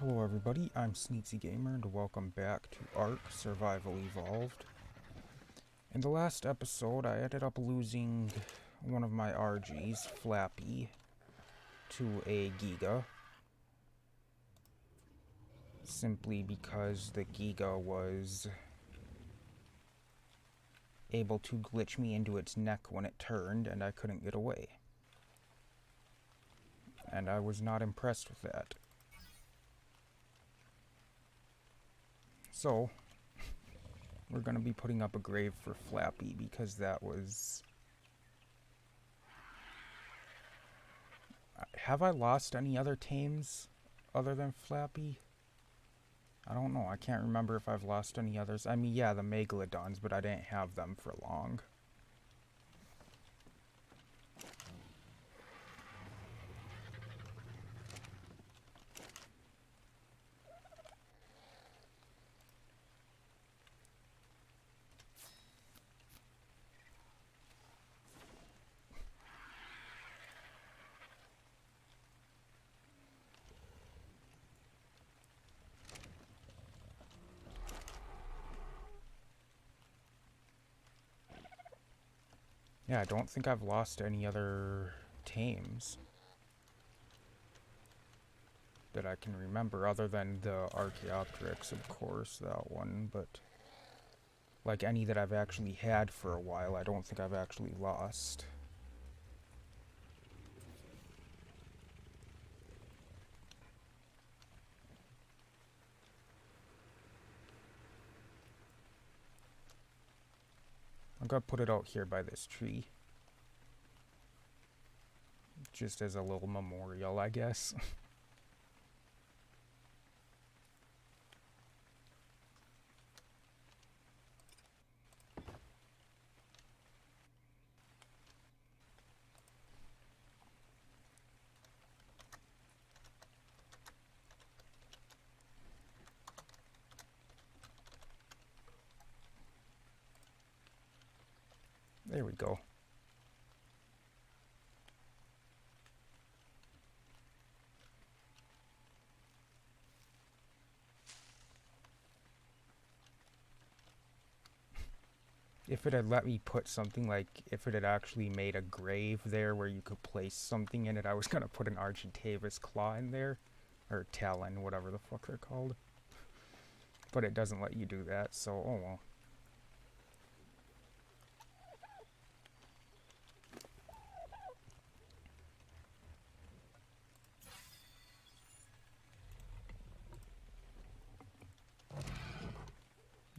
Hello everybody, I'm Sneaksy Gamer and welcome back to ARK Survival Evolved. In the last episode I ended up losing one of my RGs, Flappy, to a Giga. Simply because the Giga was able to glitch me into its neck when it turned and I couldn't get away. And I was not impressed with that. So, we're going to be putting up a grave for Flappy because that was... Have I lost any other tames other than Flappy? I don't know. I can't remember if I've lost any others. I mean, yeah, the Megalodons, but I didn't have them for long. Yeah, I don't think I've lost any other tames that I can remember, other than the Archaeopteryx, of course, that one, but like any that I've actually had for a while, I don't think I've actually lost. I'm gonna put it out here by this tree. Just as a little memorial, I guess. There we go. If it had let me put something, like, if it had actually made a grave there where you could place something in it, I was gonna put an Argentavis claw in there. Or talon, whatever the fuck they're called. But it doesn't let you do that, so oh well.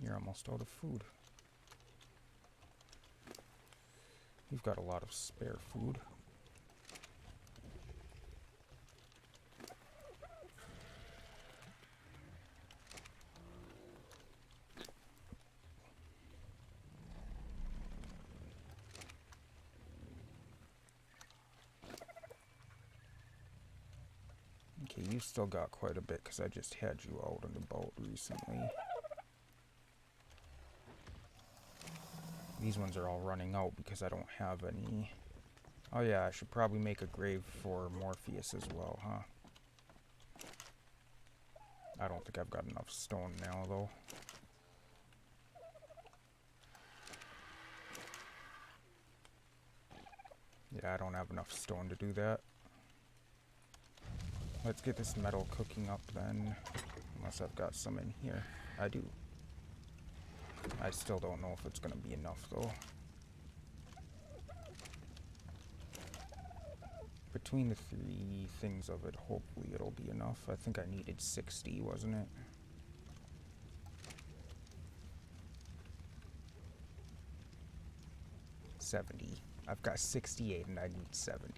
You're almost out of food. You've got a lot of spare food. Okay, you still got quite a bit because I just had you out on the boat recently. These ones are all running out because I don't have any. Oh yeah, I should probably make a grave for Morpheus as well, huh? I don't think I've got enough stone now, though. Yeah, I don't have enough stone to do that. Let's get this metal cooking up then. Unless I've got some in here. I do. I still don't know if it's gonna be enough, though. Between the three things of it, hopefully it'll be enough. I think I needed 60, wasn't it? $70. I've got 68 and I need 70.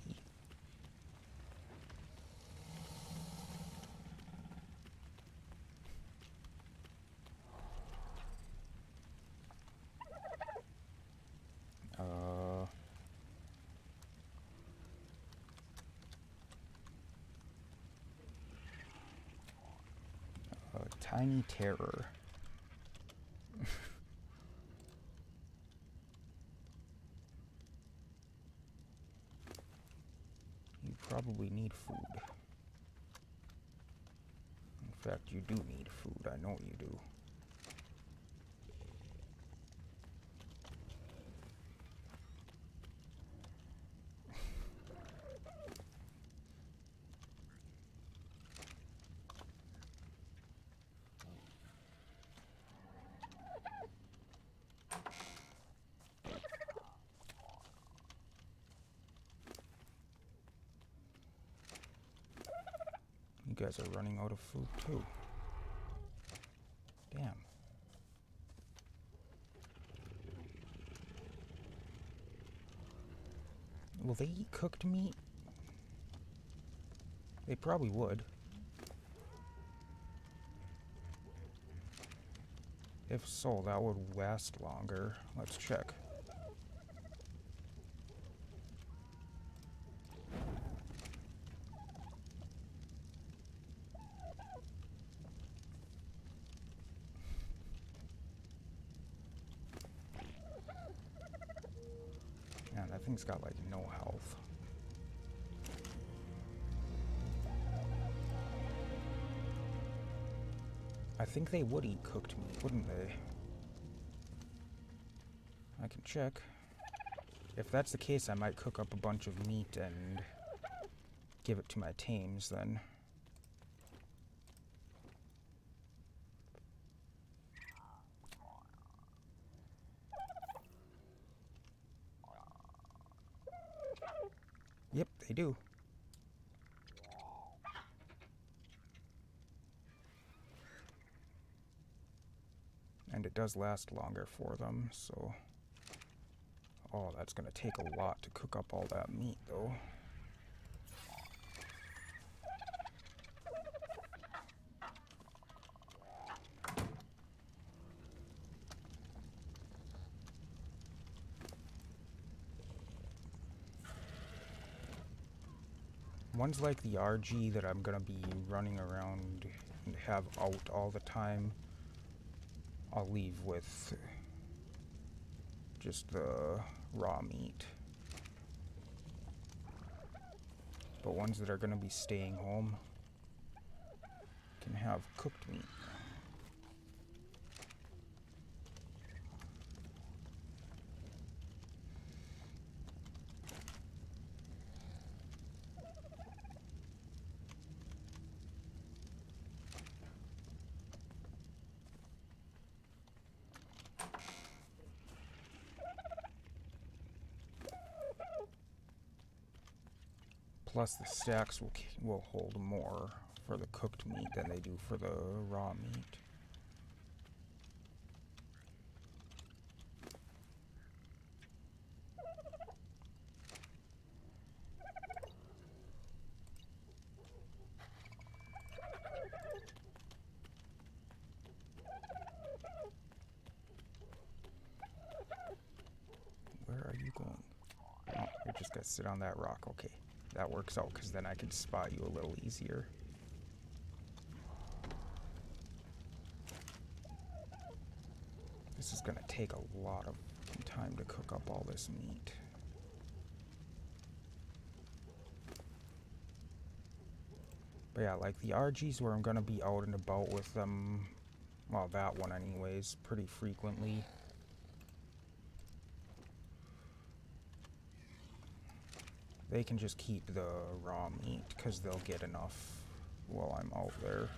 Tiny Terror. You probably need food. fact, you do need food. I know you do. You guys are running out of food too. Damn. Will they eat cooked meat? They probably would. If so, that would last longer. Let's check. Man, that thing's got like no health. I think they would eat cooked meat, wouldn't they? I can check. If that's the case, I might cook up a bunch of meat and give it to my tames then. Yep, they do. And it does last longer for them, so... Oh, that's gonna take a lot to cook up all that meat, though. Ones like the RG that I'm gonna be running around and have out all the time, I'll leave with just the raw meat. But ones that are gonna be staying home can have cooked meat. Plus the stacks will hold more for the cooked meat than they do for the raw meat. Where are you going? Oh, you're just gonna sit on that rock. Okay. That works out, because then I can spot you a little easier. This is gonna take a lot of time to cook up all this meat. But yeah, like the RGs where I'm gonna be out and about with them, well, that one anyways, pretty frequently. They can just keep the raw meat, because they'll get enough while I'm out there.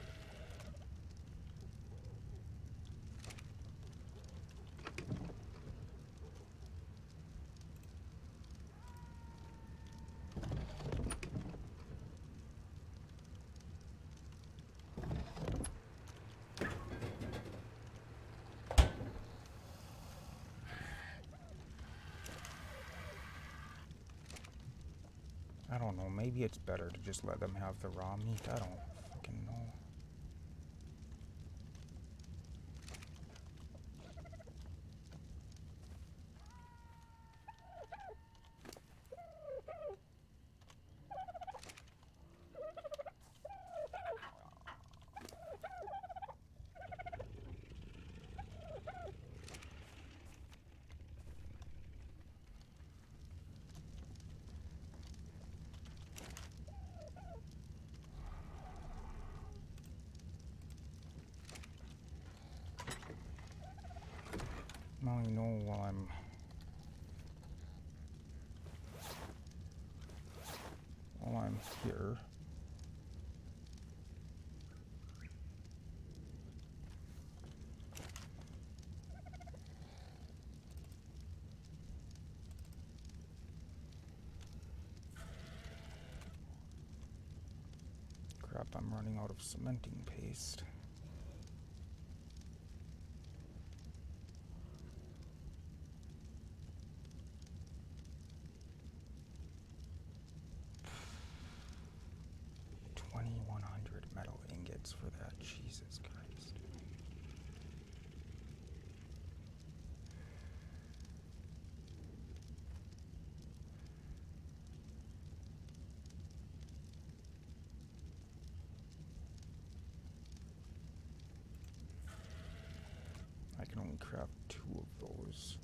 I don't know, maybe it's better to just let them have the raw meat. I don't fucking know. You know, while I'm here, crap, I'm running out of cementing paste. Metal ingots for that, Jesus Christ. I can only craft 2 of those.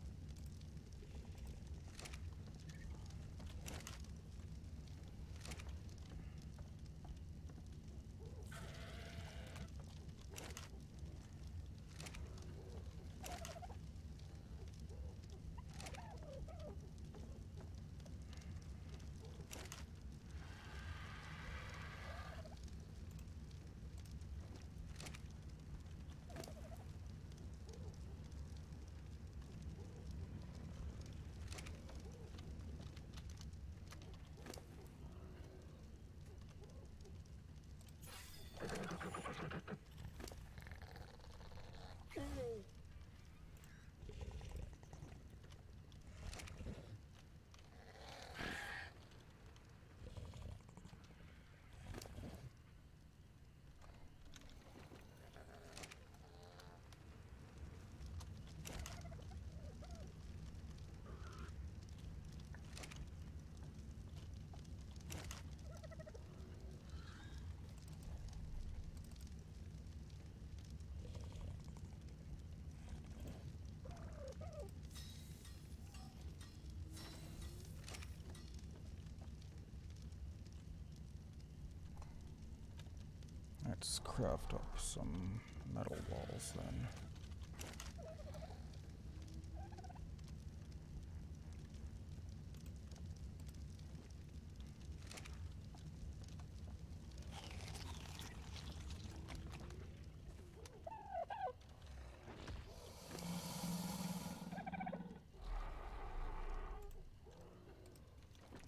Let's craft up some metal walls then.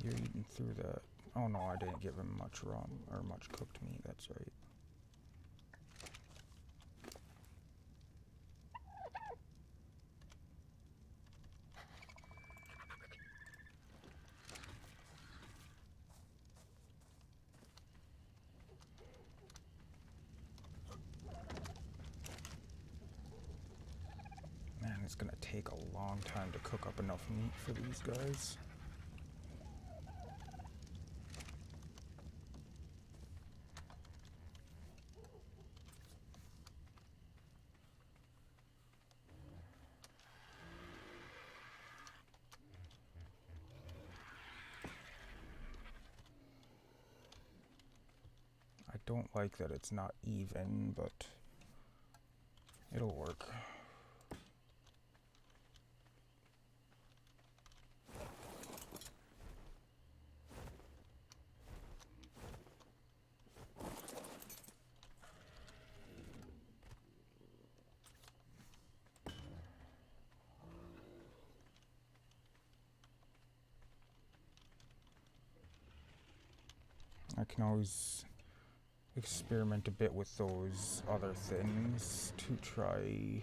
You're eating through that. Oh no, I didn't give him much raw or much cooked meat, that's right. Man, it's gonna take a long time to cook up enough meat for these guys. I don't like that it's not even, but it'll work. I can always experiment a bit with those other things to try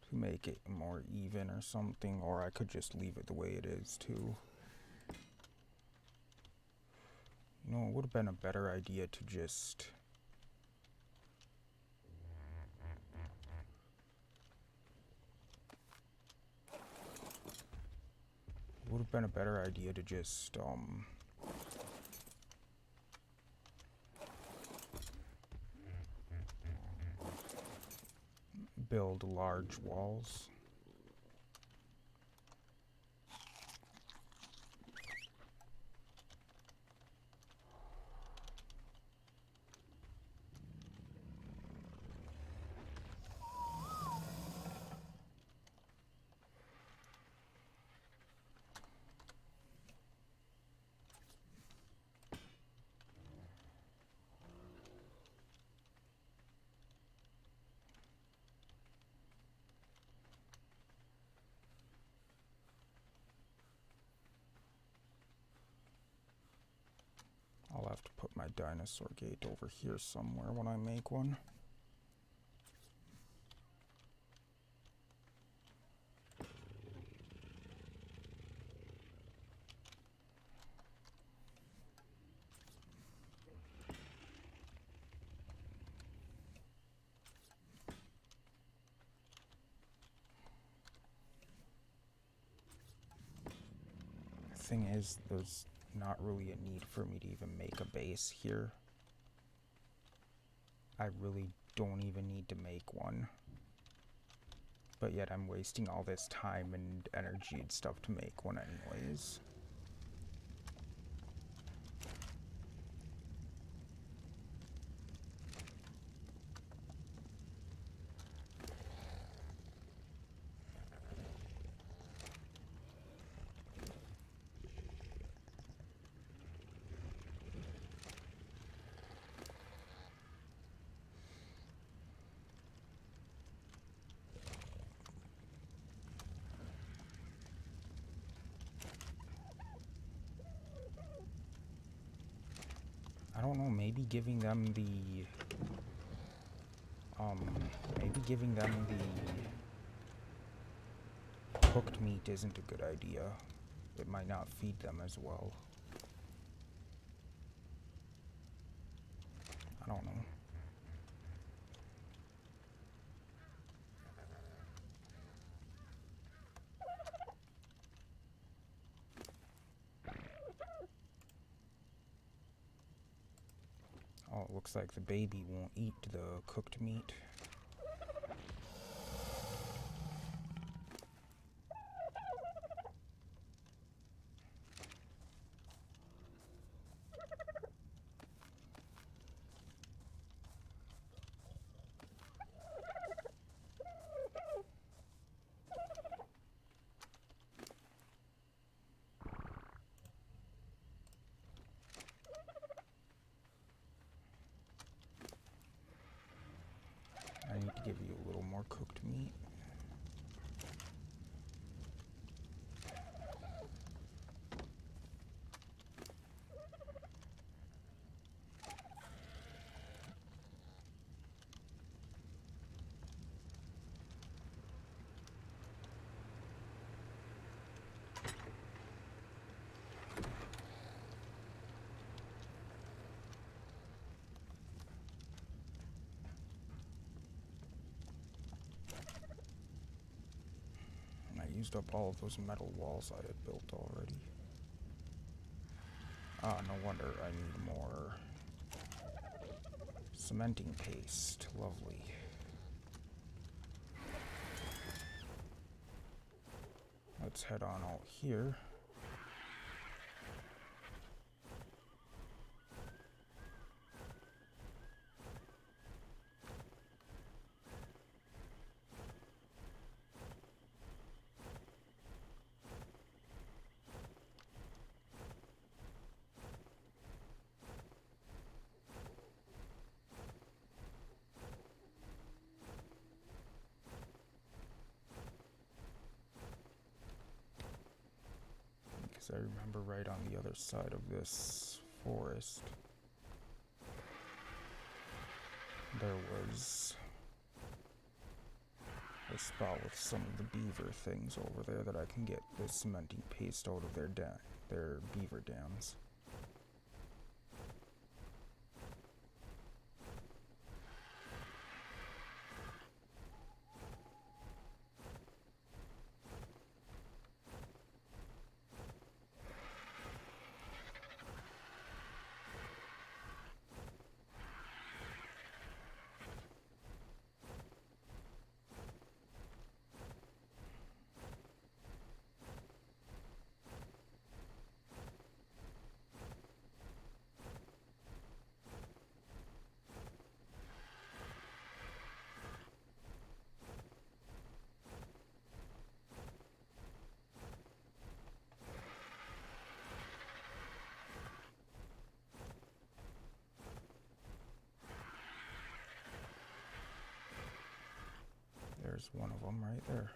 to make it more even or something, or I could just leave it the way it is too. You know, it would have been a better idea to just build large walls. to put my dinosaur gate over here somewhere when I make one. Thing is, there's not really a need for me to even make a base here. I really don't even need to make one. But yet I'm wasting all this time and energy and stuff to make one anyways. I don't know, maybe giving them the cooked meat isn't a good idea. It might not feed them as well. I don't know. Oh, it looks like the baby won't eat the cooked meat. I need to give you a little more cooked meat. I used up all of those metal walls I had built already. Ah, no wonder I need more cementing paste. Lovely. Let's head on out here. Because I remember right on the other side of this forest, there was a spot with some of the beaver things over there that I can get the cementing paste out of their beaver dams. There's one of them right there.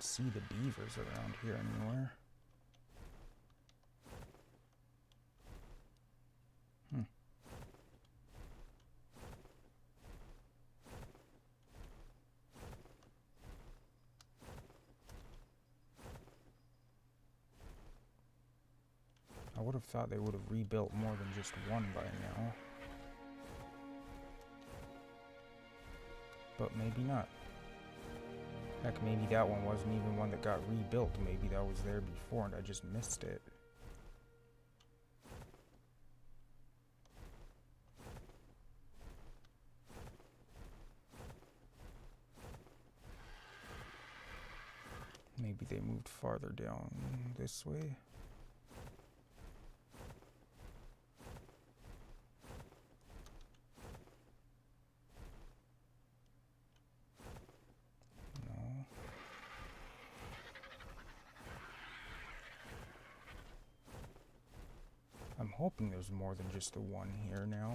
even see the beavers around here anywhere. I would have thought they would have rebuilt more than just one by now. But maybe not. Heck, maybe that one wasn't even one that got rebuilt. Maybe that was there before and I just missed it. Maybe they moved farther down this way. I'm hoping there's more than just the one here now.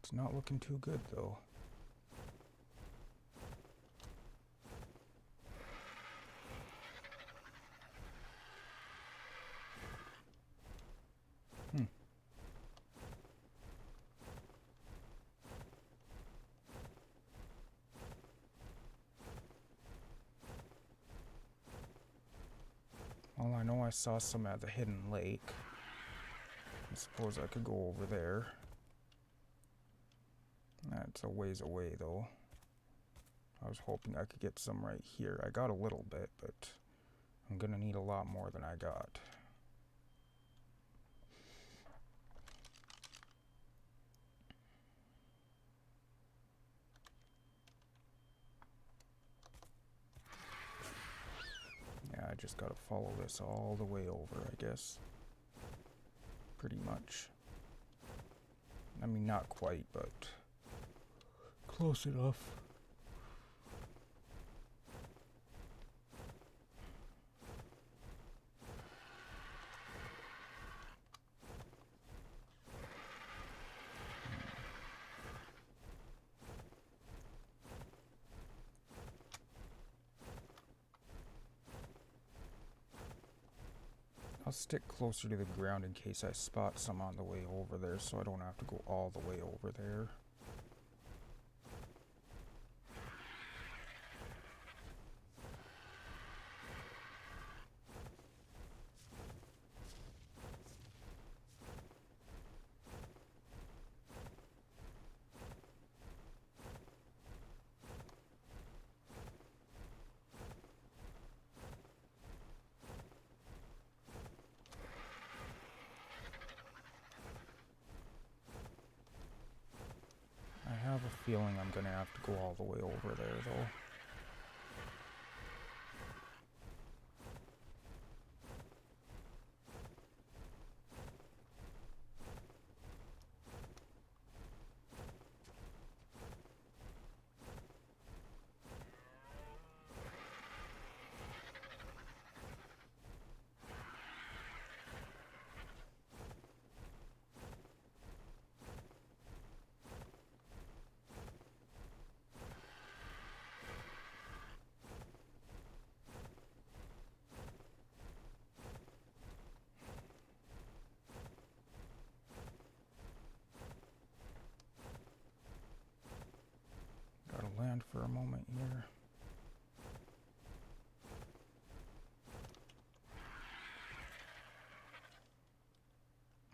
It's not looking too good though. Well, I know I saw some at the hidden lake. I suppose I could go over there. That's a ways away though. I was hoping I could get some right here. I got a little bit, but I'm gonna need a lot more than I got. Yeah, I just gotta follow this all the way over, I guess. Pretty much. I mean, not quite, but close enough. I'll stick closer to the ground in case I spot some on the way over there, so I don't have to go all the way over there. I have a feeling I'm gonna have to go all the way over there though. Gotta land for a moment here.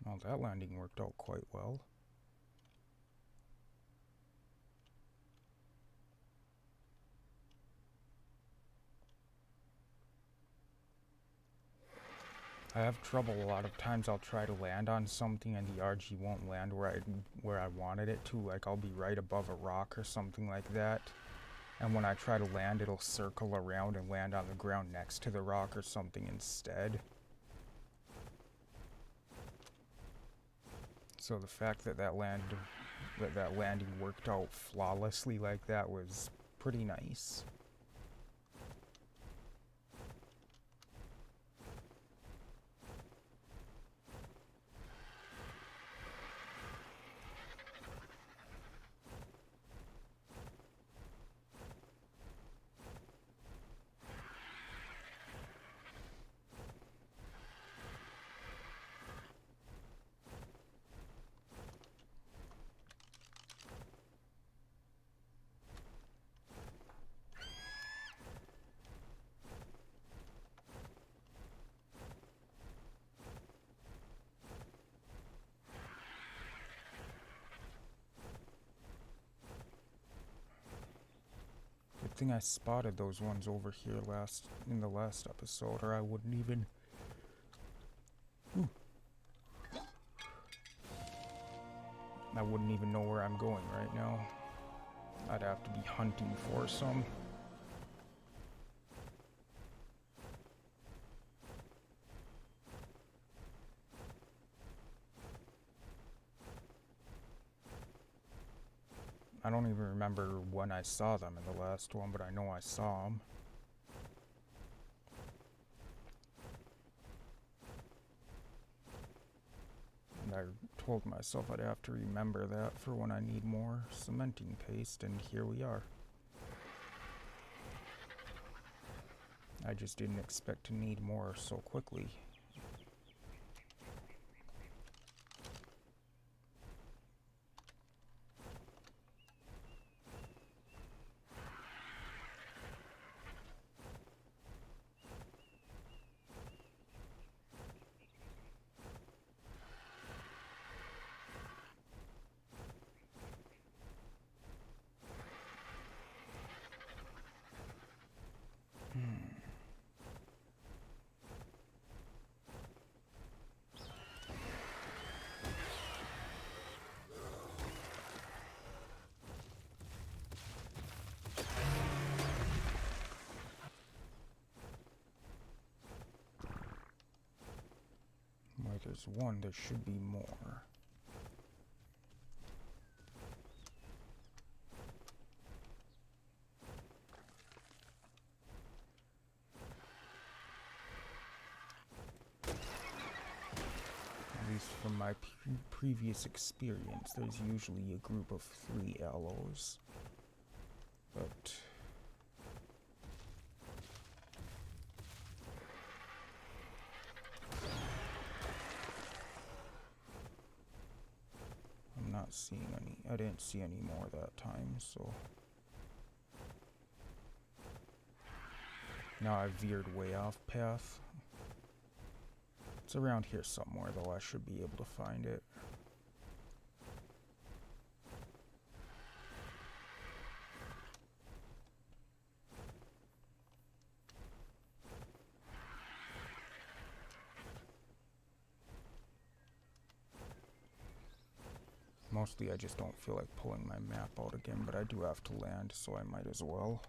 Well, that landing worked out quite well. I have trouble a lot of times. I'll try to land on something and the RG won't land where I wanted it to. Like I'll be right above a rock or something like that. And when I try to land, it'll circle around and land on the ground next to the rock or something instead. So the fact that that that landing worked out flawlessly like that was pretty nice. Good thing I spotted those ones over here in the last episode, or I wouldn't even... Ooh. I wouldn't even know where I'm going right now. I'd have to be hunting for some. I don't even remember when I saw them in the last one, but I know I saw them. And I told myself I'd have to remember that for when I need more cementing paste, and here we are. I just didn't expect to need more so quickly. Where there's one, there should be more. At least from my previous experience, there's usually a group of 3 aloes. But... I'm not seeing any. I didn't see any more that time, so... Now I've veered way off path. It's around here somewhere, though. I should be able to find it. Mostly I just don't feel like pulling my map out again, but I do have to land, so I might as well.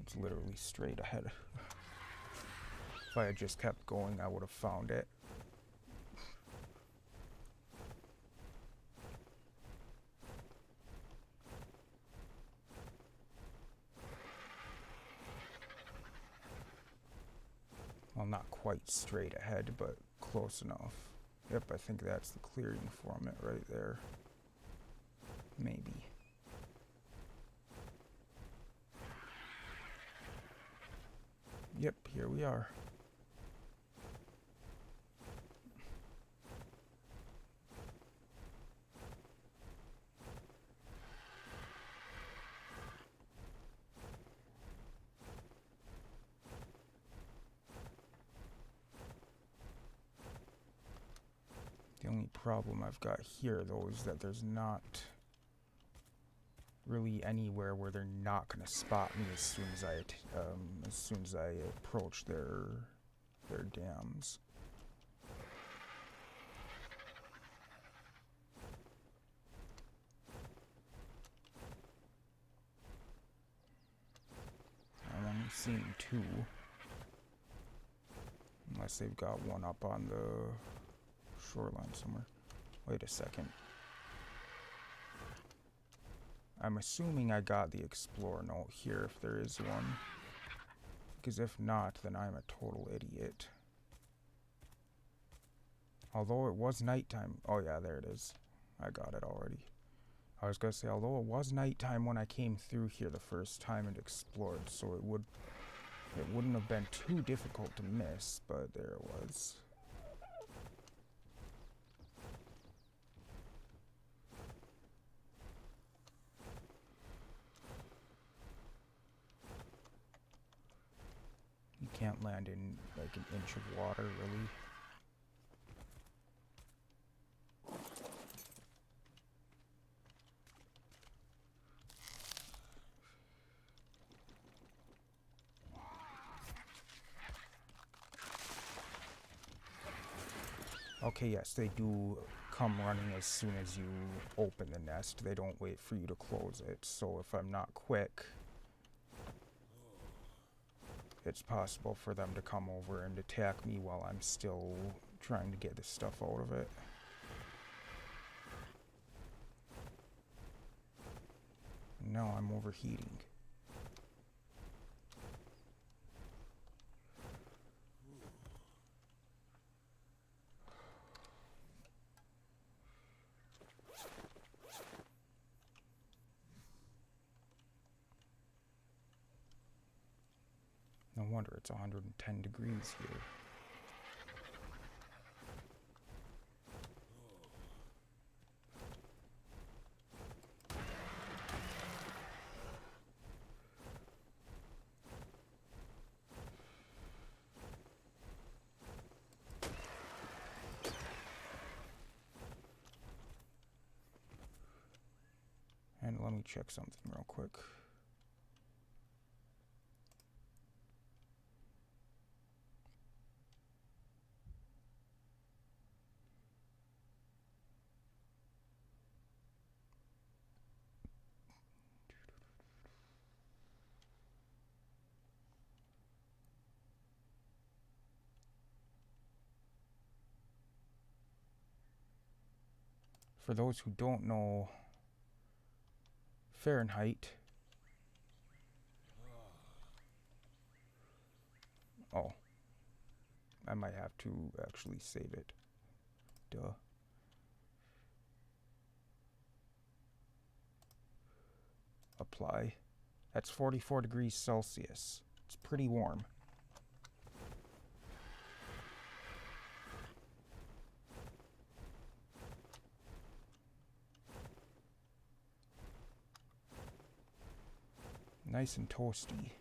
It's literally straight ahead. If I had just kept going, I would have found it. Well, not quite straight ahead, but close enough. Yep, I think that's the clearing from it right there. Maybe. Yep, here we are. The only problem I've got here, though, is that there's not really anywhere where they're not going to spot me as soon as I approach their dams. I'm only seeing 2, unless they've got one up on the shoreline somewhere. Wait a second. I'm assuming I got the explorer note here if there is one. Because if not, then I'm a total idiot. Although it was nighttime. Oh yeah, there it is. I got it already. I was gonna say, although it was nighttime when I came through here the first time and explored, so it wouldn't have been too difficult to miss, but there it was. You can't land in like an inch of water, really. Okay, yes, they do come running as soon as you open the nest. They don't wait for you to close it. So if I'm not quick, it's possible for them to come over and attack me while I'm still trying to get the stuff out of it. No, I'm overheating. No wonder it's 110 degrees here. And let me check something real quick. For those who don't know Fahrenheit, oh, I might have to actually save it. Duh. Apply. That's 44 degrees Celsius. It's pretty warm. Nice and toasty.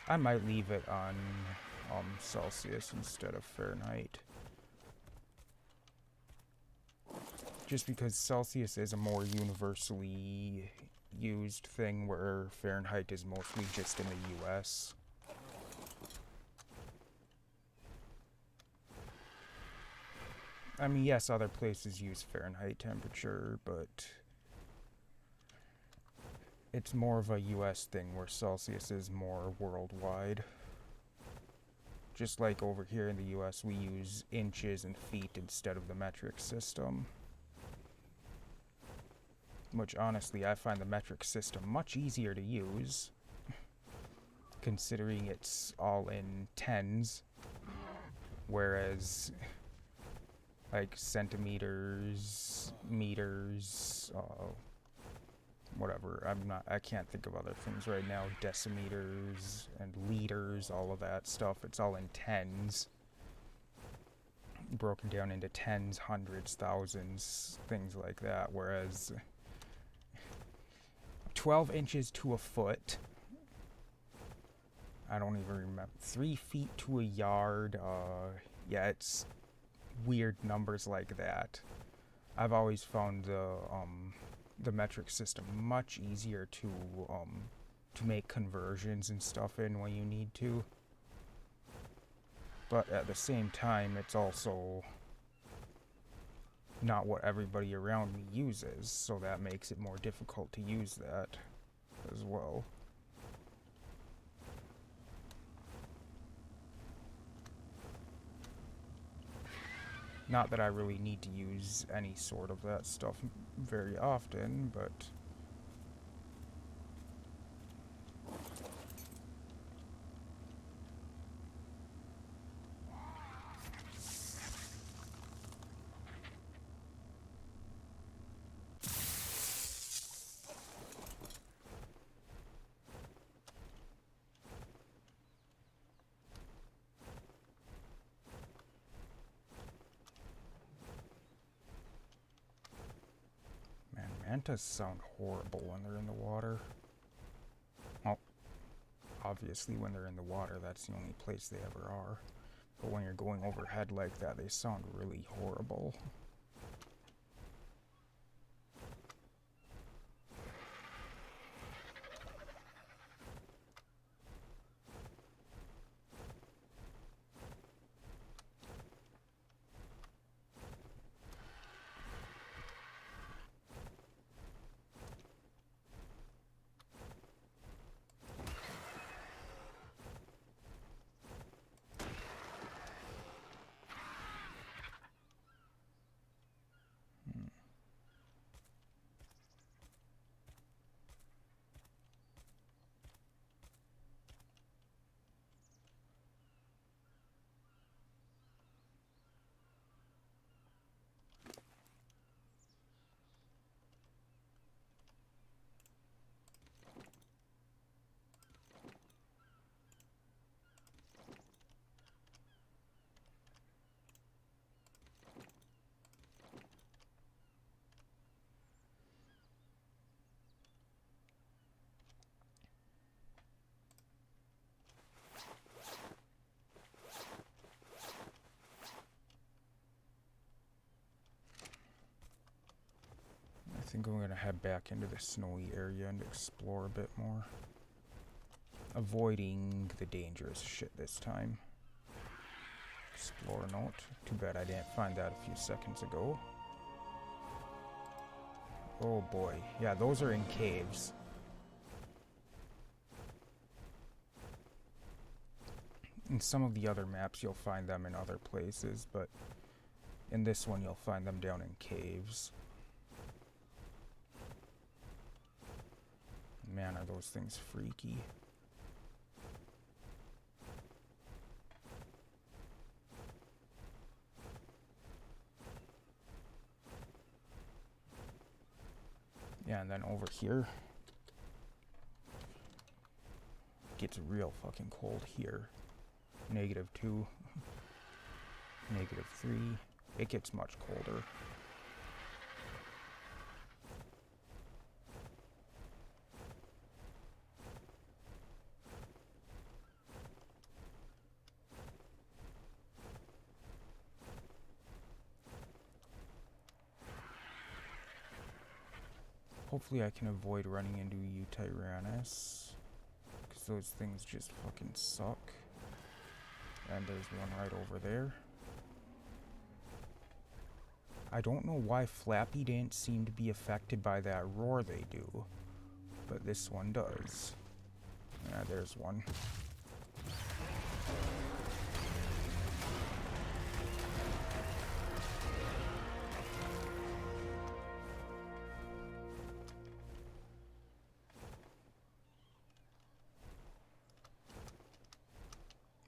I might leave it on Celsius instead of Fahrenheit. Just because Celsius is a more universally used thing, where Fahrenheit is mostly just in the US. I mean, yes, other places use Fahrenheit temperature, but it's more of a US thing, where Celsius is more worldwide. Just like over here in the US, we use inches and feet instead of the metric system. Which, honestly, I find the metric system much easier to use, considering it's all in tens, whereas like centimeters, meters, whatever, I can't think of other things right now, decimeters and liters, all of that stuff, it's all in tens, broken down into tens, hundreds, thousands, things like that, whereas 12 inches to a foot, I don't even remember, 3 feet to a yard, yeah, it's weird numbers like that. I've always found the metric system much easier to make conversions and stuff in when you need to. But at the same time, it's also not what everybody around me uses, so that makes it more difficult to use that as well. Not that I really need to use any sort of that stuff very often, but... Mantas sound horrible when they're in the water. Well, obviously when they're in the water, that's the only place they ever are. But when you're going overhead like that, they sound really horrible. I think I'm gonna head back into the snowy area and explore a bit more. Avoiding the dangerous shit this time. Explore note. Too bad I didn't find that a few seconds ago. Oh boy. Yeah, those are in caves. In some of the other maps you'll find them in other places, but in this one you'll find them down in caves. Man, are those things freaky. Yeah, and then over here, it gets real fucking cold here. -2, -3. It gets much colder. Hopefully I can avoid running into Tyrannus, because those things just fucking suck. And there's one right over there. I don't know why Flappy didn't seem to be affected by that roar they do, but this one does. Yeah, there's one.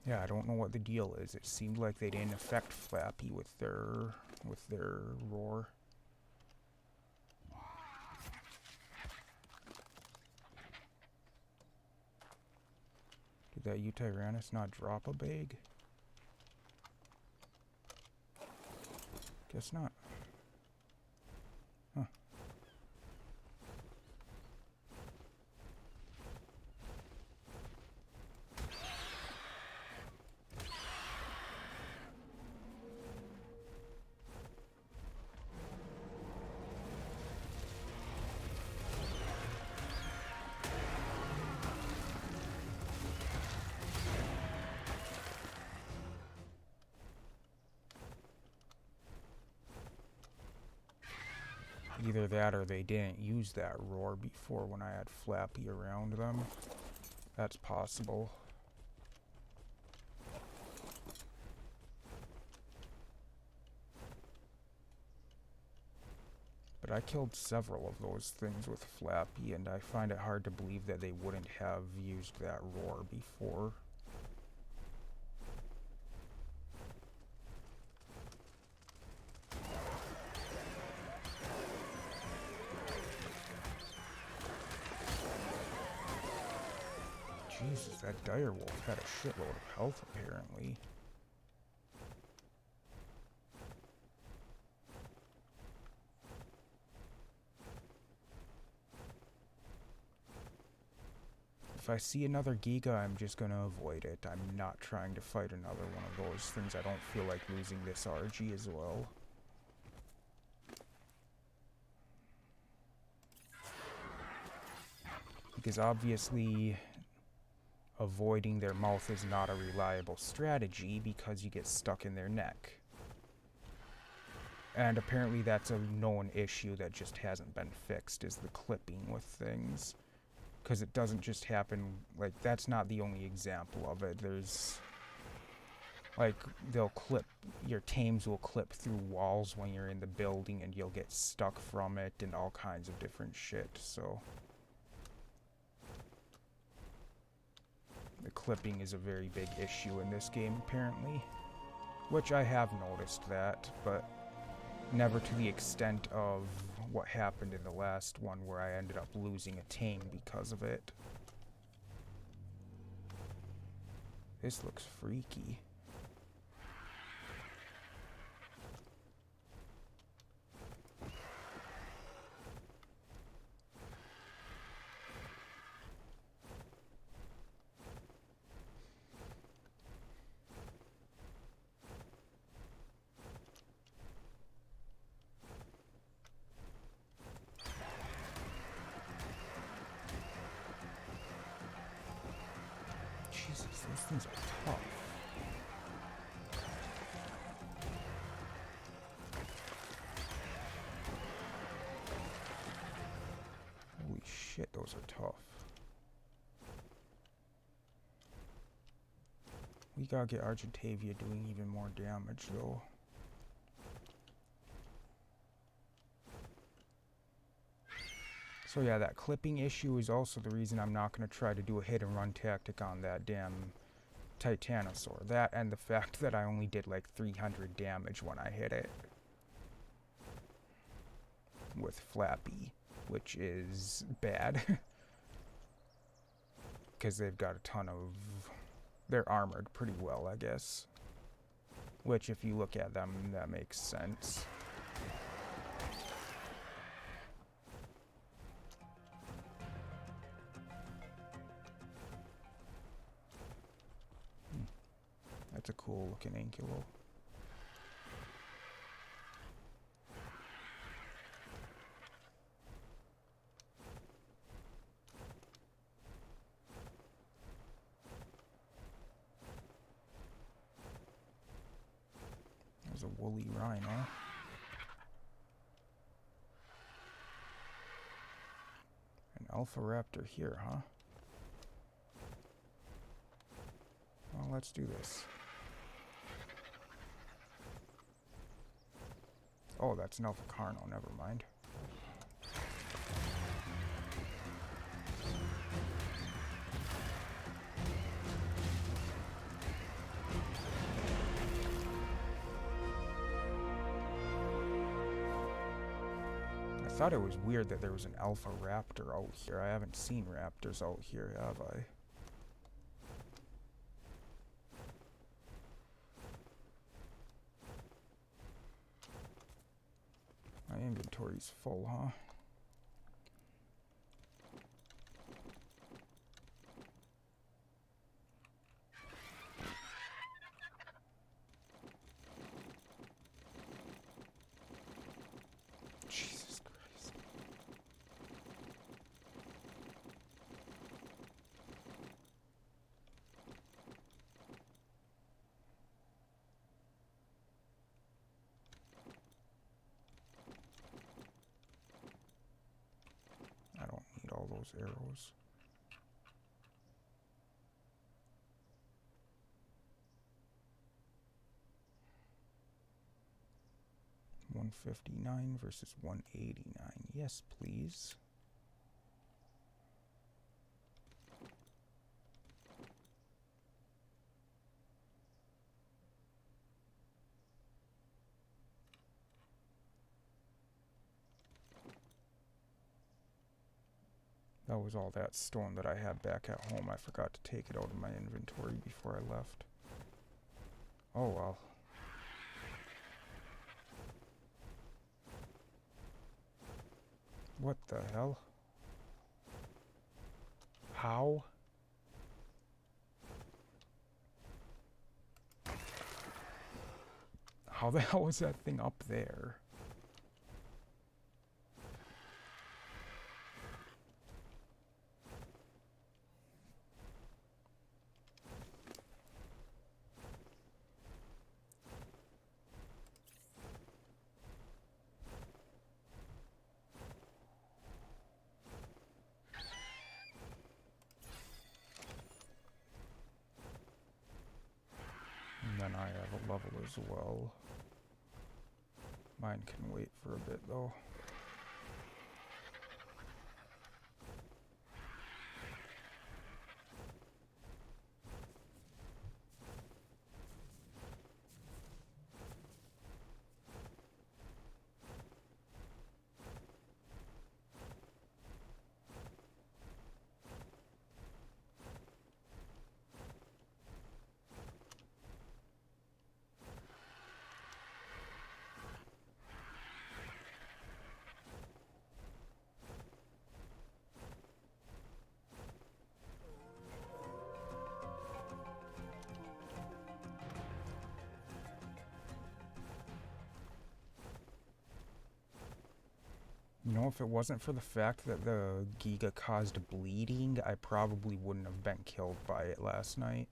Yeah, I don't know what the deal is. It seemed like they didn't affect Flappy with their roar. Did that Tyrannus not drop a bag? Guess not. Huh. Either that or they didn't use that roar before when I had Flappy around them. That's possible. But I killed several of those things with Flappy, and I find it hard to believe that they wouldn't have used that roar before. Jesus, that direwolf had a shitload of health, apparently. If I see another Giga, I'm just gonna avoid it. I'm not trying to fight another one of those things. I don't feel like losing this RG as well. Because obviously, avoiding their mouth is not a reliable strategy because you get stuck in their neck. And apparently that's a known issue that just hasn't been fixed, is the clipping with things. Because it doesn't just happen, like, that's not the only example of it. There's, like, they'll clip, your tames will clip through walls when you're in the building and you'll get stuck from it and all kinds of different shit, so. The clipping is a very big issue in this game, apparently. Which I have noticed that, but never to the extent of what happened in the last one where I ended up losing a tame because of it. This looks freaky. Jesus, those things are tough. Holy shit, those are tough. We gotta get Argentavia doing even more damage, though. So yeah, that clipping issue is also the reason I'm not going to try to do a hit and run tactic on that damn Titanosaur. That and the fact that I only did like 300 damage when I hit it. With Flappy, which is bad. Because they've got a ton of... They're armored pretty well, I guess. Which, if you look at them, that makes sense. That's a cool looking ankylo. There's a woolly rhino. An alpha raptor here, huh? Well, let's do this. Oh, that's an alpha carno, never mind. I thought it was weird that there was an alpha raptor out here. I haven't seen raptors out here, have I? My inventory's full, huh? Jesus Christ. I don't need all those arrows. 159 versus 189. Yes, please. That was all that stone that I had back at home. I forgot to take it out of my inventory before I left. Oh well. What the hell? How? How the hell was that thing up there? And then I have a level as well. Mine can wait for a bit though. You know, if it wasn't for the fact that the Giga caused bleeding, I probably wouldn't have been killed by it last night.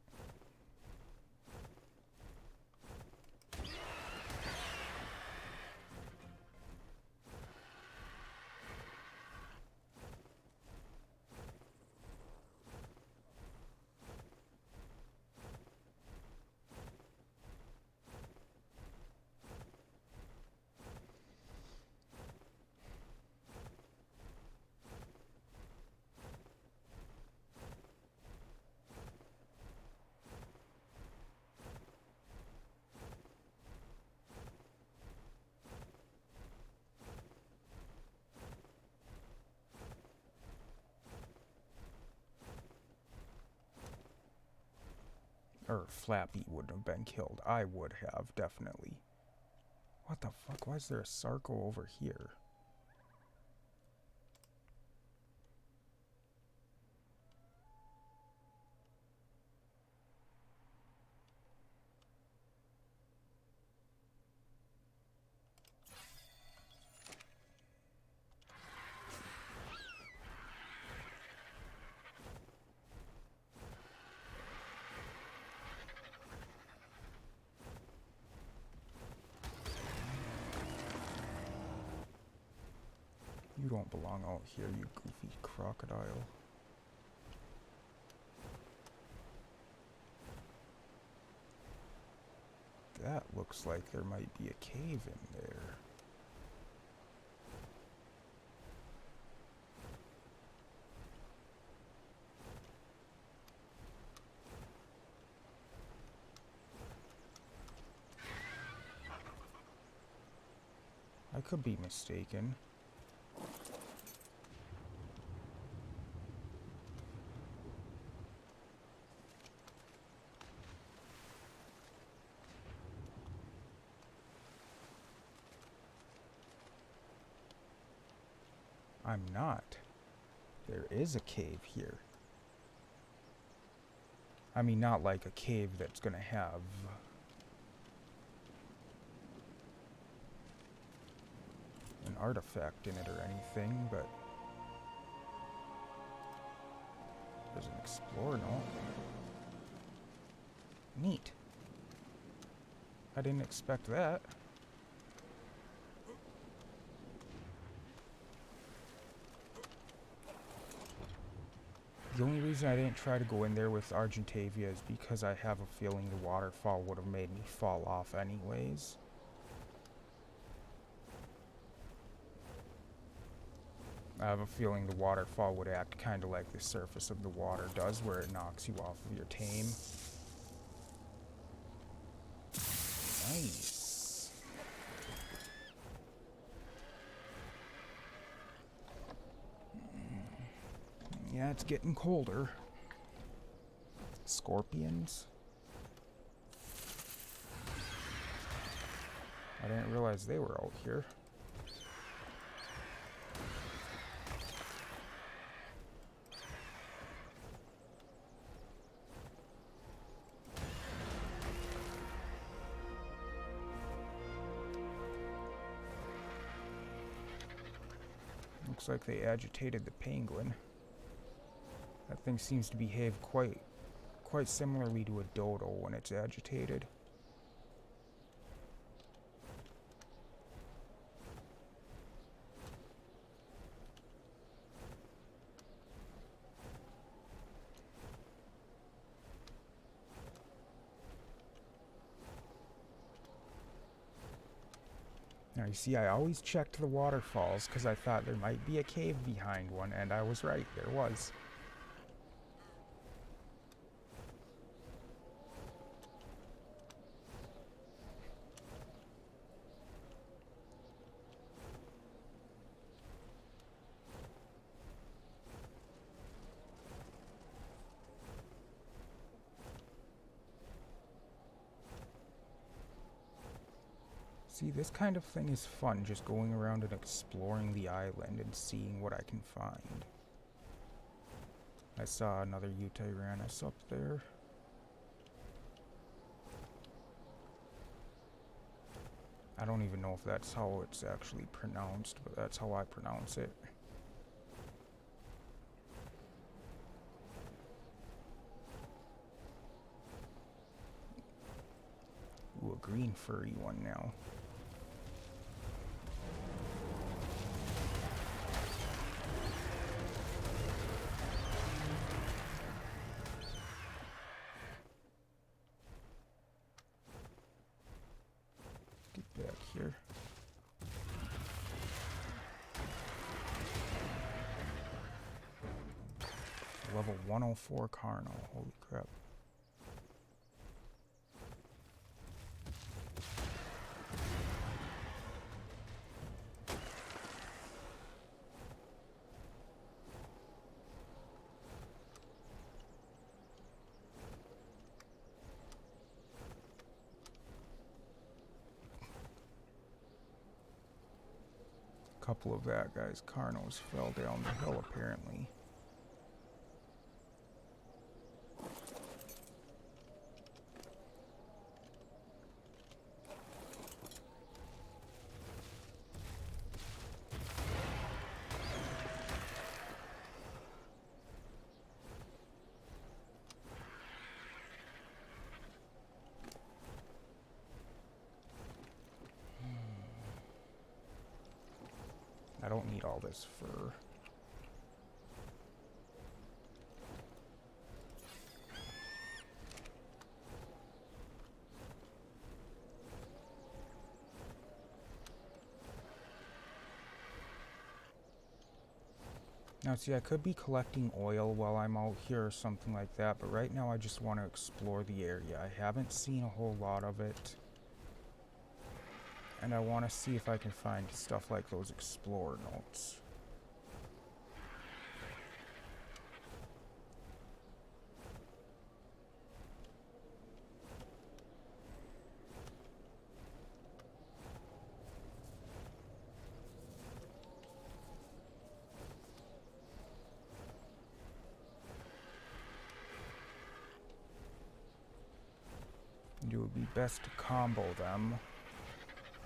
Or Flappy wouldn't have been killed. I would have, definitely. What the fuck? Why is there a Sarco over here? You don't belong out here, you goofy crocodile. That looks like there might be a cave in there. I could be mistaken. I'm not. There is a cave here. I mean, not like a cave that's gonna have an artifact in it or anything, but there's an explorer note. Neat. I didn't expect that. The only reason I didn't try to go in there with Argentavia is because I have a feeling the waterfall would have made me fall off anyways. I have a feeling the waterfall would act kind of like the surface of the water does, where it knocks you off of your tame. Nice. Yeah, it's getting colder. Scorpions? I didn't realize they were out here. Looks like they agitated the penguin. That thing seems to behave quite similarly to a dodo when it's agitated. Now you see, I always checked the waterfalls because I thought there might be a cave behind one, and I was right, there was. See, this kind of thing is fun, just going around and exploring the island and seeing what I can find. I saw another Utyrannus up there. I don't even know if that's how it's actually pronounced, but that's how I pronounce it. Ooh, a green furry one now. Get back here. Level 104 Carno, holy crap. A couple of that guy's Carnos fell down the hill apparently. I don't need all this fur. Now see, I could be collecting oil while I'm out here or something like that, but right now I just want to explore the area. I haven't seen a whole lot of it. And I want to see if I can find stuff like those explorer notes. And it would be best to combo them.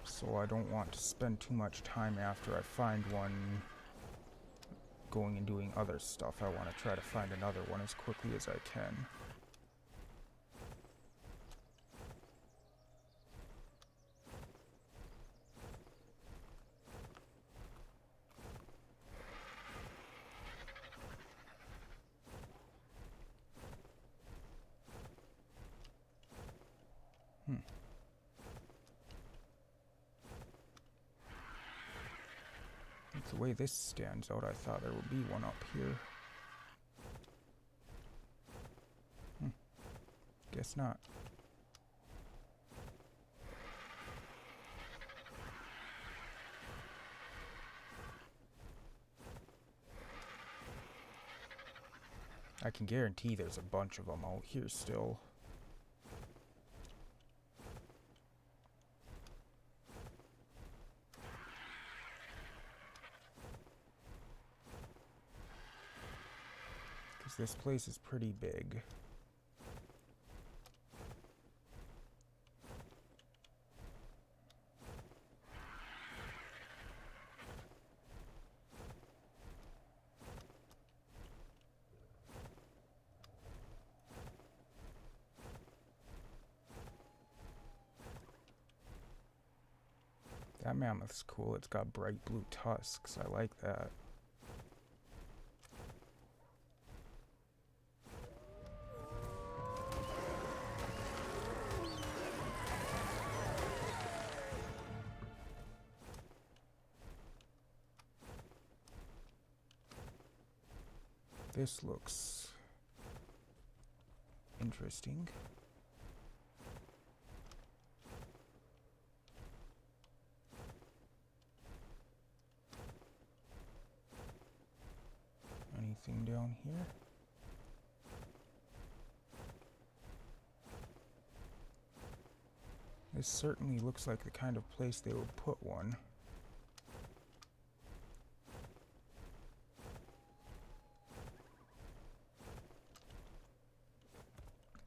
So I don't want to spend too much time after I find one going and doing other stuff. I want to try to find another one as quickly as I can. The way this stands out, I thought there would be one up here. Guess not. I can guarantee there's a bunch of them out here still. Because this place is pretty big. That mammoth's cool. It's got bright blue tusks. I like that. This looks interesting. Anything down here? This certainly looks like the kind of place they would put one.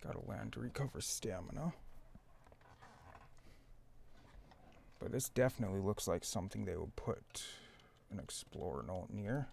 Gotta land to recover stamina. But this definitely looks like something they would put an explorer note near.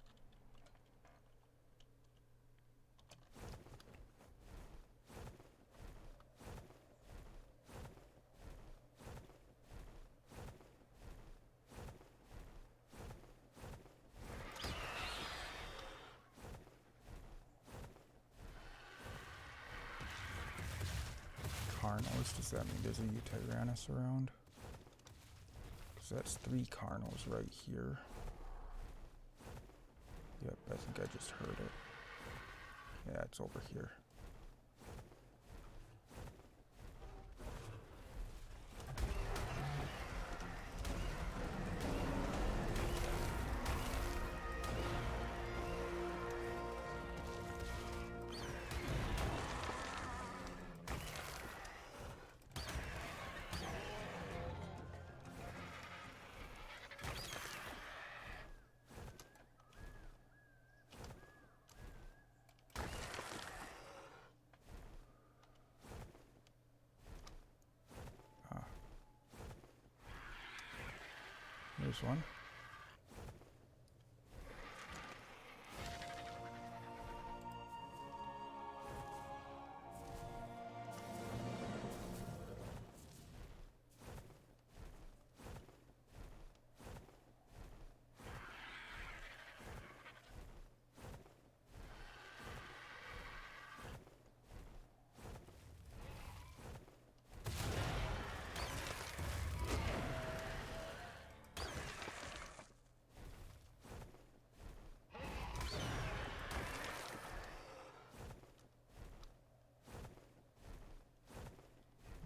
Carnos, does that mean there's a Utyrannus around? Because that's 3 Carnos right here. Yep, I think I just heard it. Yeah, it's over here. There's one.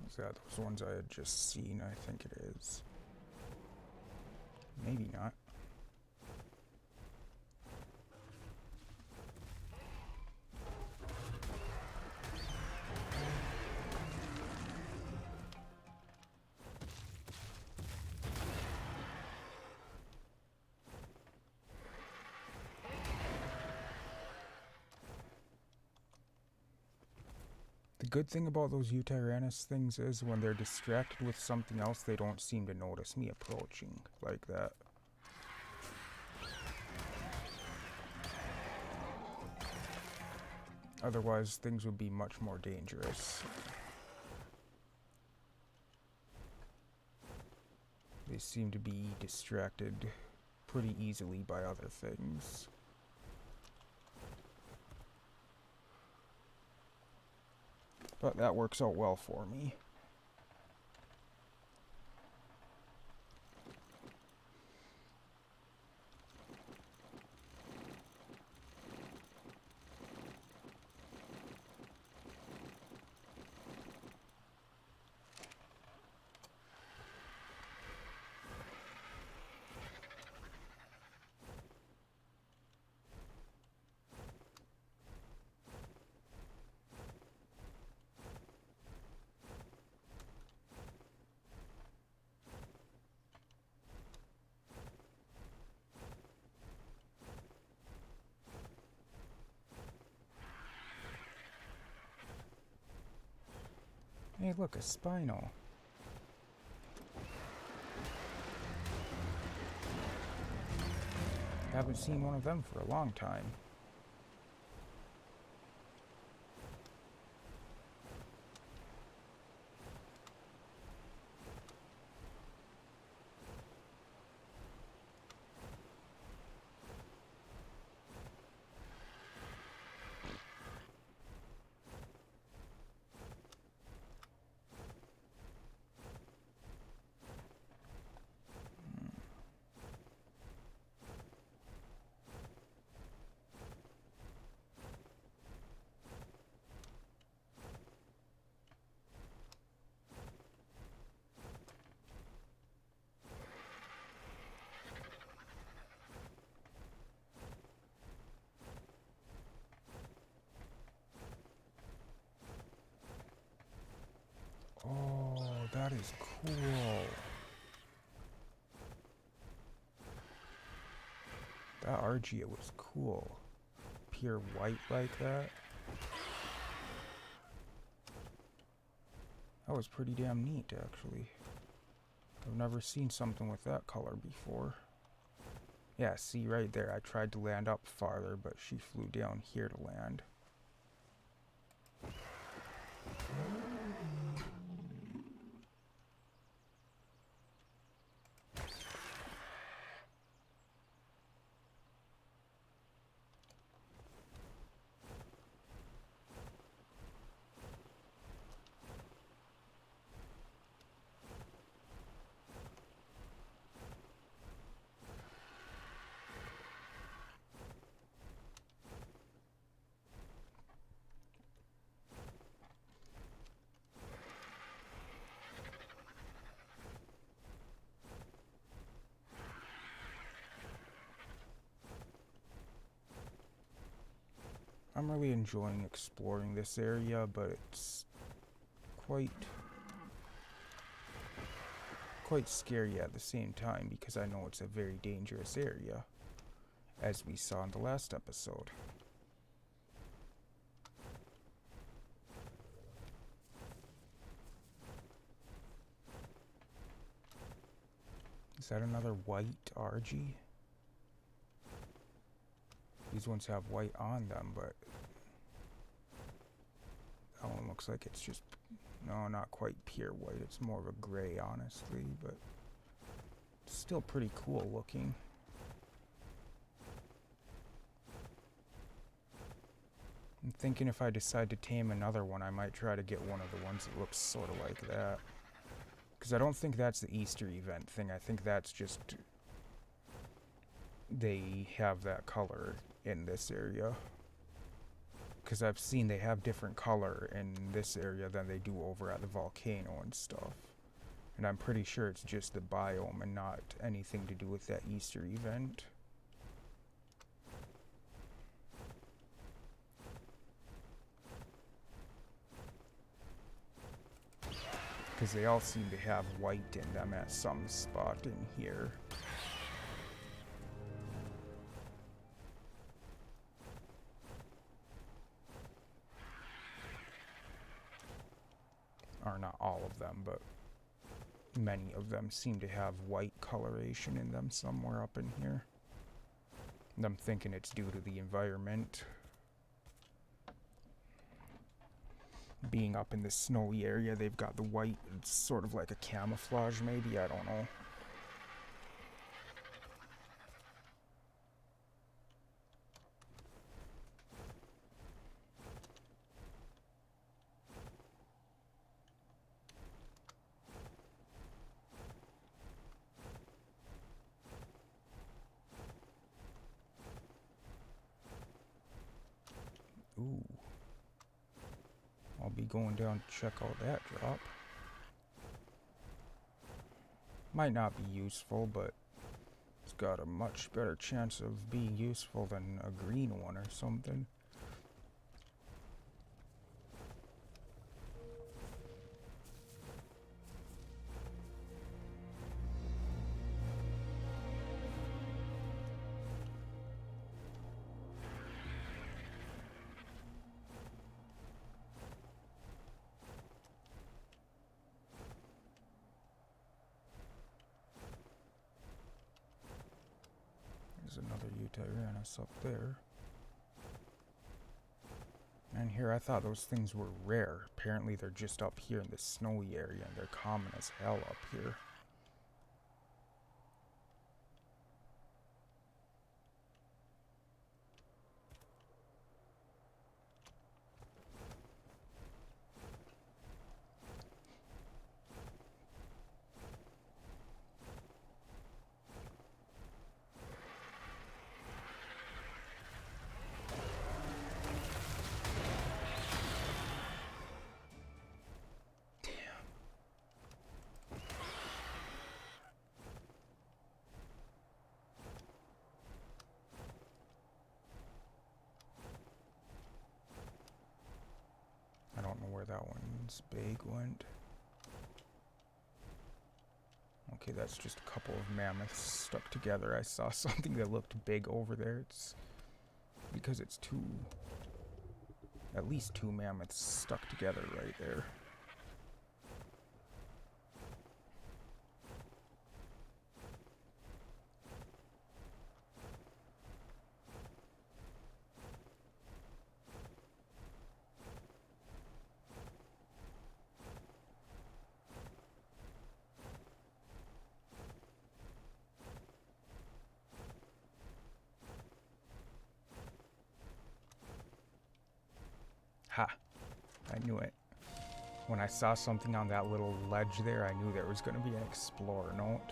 Is that those ones I had just seen? I think it is. Maybe not. The good thing about those Utyrannus things is when they're distracted with something else, they don't seem to notice me approaching like that. Otherwise, things would be much more dangerous. They seem to be distracted pretty easily by other things. But that works out well for me. Hey, look, a Spino. Haven't seen one of them for a long time. Oh, that is cool. That Argia was cool. Pure white like that. That was pretty damn neat, actually. I've never seen something with that color before. Yeah, see right there, I tried to land up farther, but she flew down here to land. I'm really enjoying exploring this area, but it's quite scary at the same time because I know it's a very dangerous area, as we saw in the last episode. Is that another white RG? These ones have white on them, but that one looks like it's just, no, not quite pure white. It's more of a gray, honestly, but still pretty cool looking. I'm thinking if I decide to tame another one, I might try to get one of the ones that looks sort of like that. Because I don't think that's the Easter event thing. I think that's just they have that color in this area. Because I've seen they have different color in this area than they do over at the volcano and stuff. And I'm pretty sure it's just the biome and not anything to do with that Easter event. Because they all seem to have white in them at some spot in here. Or not all of them, but many of them seem to have white coloration in them somewhere up in here. And I'm thinking it's due to the environment. Being up in the snowy area, they've got the white. It's sort of like a camouflage, maybe. I don't know. Ooh. I'll be going down to check out that drop. Might not be useful, but it's got a much better chance of being useful than a green one or something. There's another Utaranus up there. And here I thought those things were rare. Apparently they're just up here in the snowy area and they're common as hell up here. I don't know where that one's big went. Okay, that's just a couple of mammoths stuck together. I saw something that looked big over there. It's because it's at least two mammoths stuck together right there. Ha! I knew it. When I saw something on that little ledge there, I knew there was going to be an explorer note.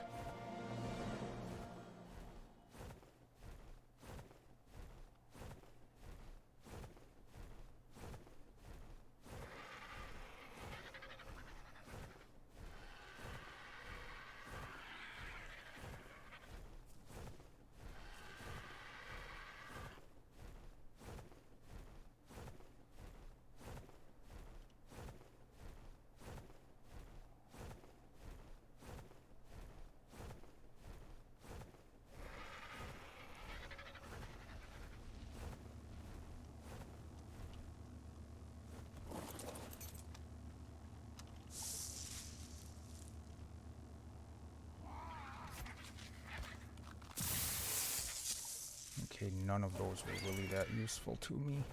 Okay, none of those were really that useful to me.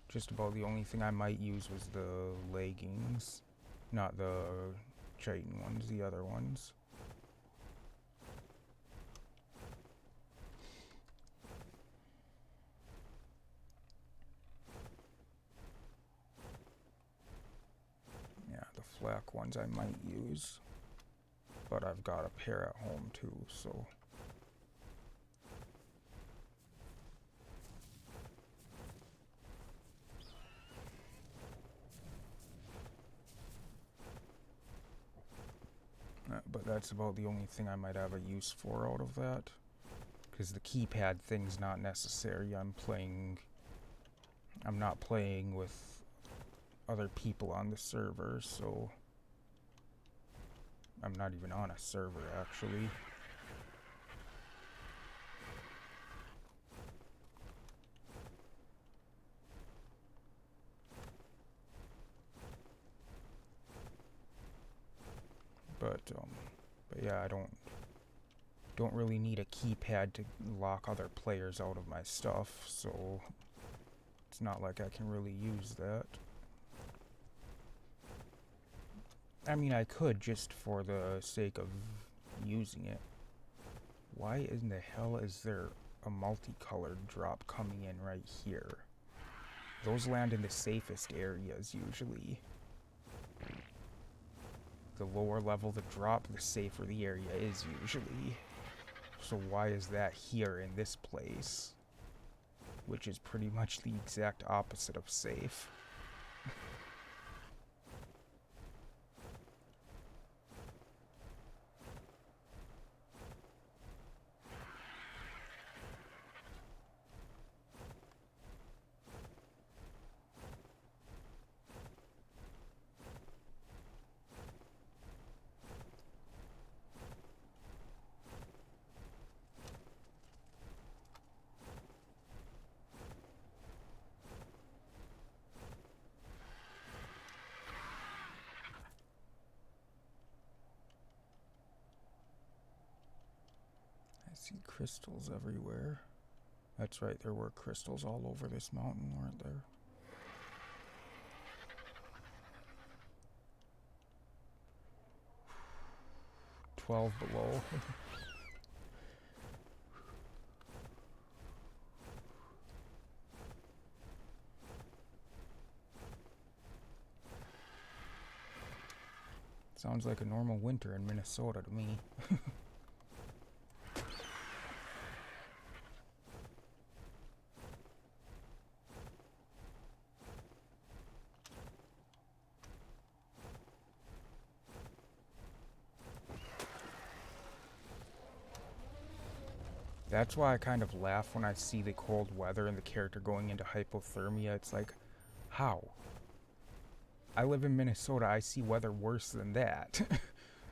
Just about the only thing I might use was the leggings. Not the chitin ones, the other ones. Yeah, the flak ones I might use. But I've got a pair at home too, so... but that's about the only thing I might have a use for out of that. Because the keypad thing's not necessary. I'm not playing with other people on the server, so... I'm not even on a server, actually. But yeah, I don't really need a keypad to lock other players out of my stuff, so it's not like I can really use that. I mean, I could just for the sake of using it. Why in the hell is there a multicolored drop coming in right here? Those land in the safest areas usually. The lower level the drop, the safer the area is usually. So why is that here in this place? Which is pretty much the exact opposite of safe. See crystals everywhere. That's right, there were crystals all over this mountain, weren't there? $12 below. Sounds like a normal winter in Minnesota to me. That's why I kind of laugh when I see the cold weather and the character going into hypothermia. It's like, how? I live in Minnesota, I see weather worse than that.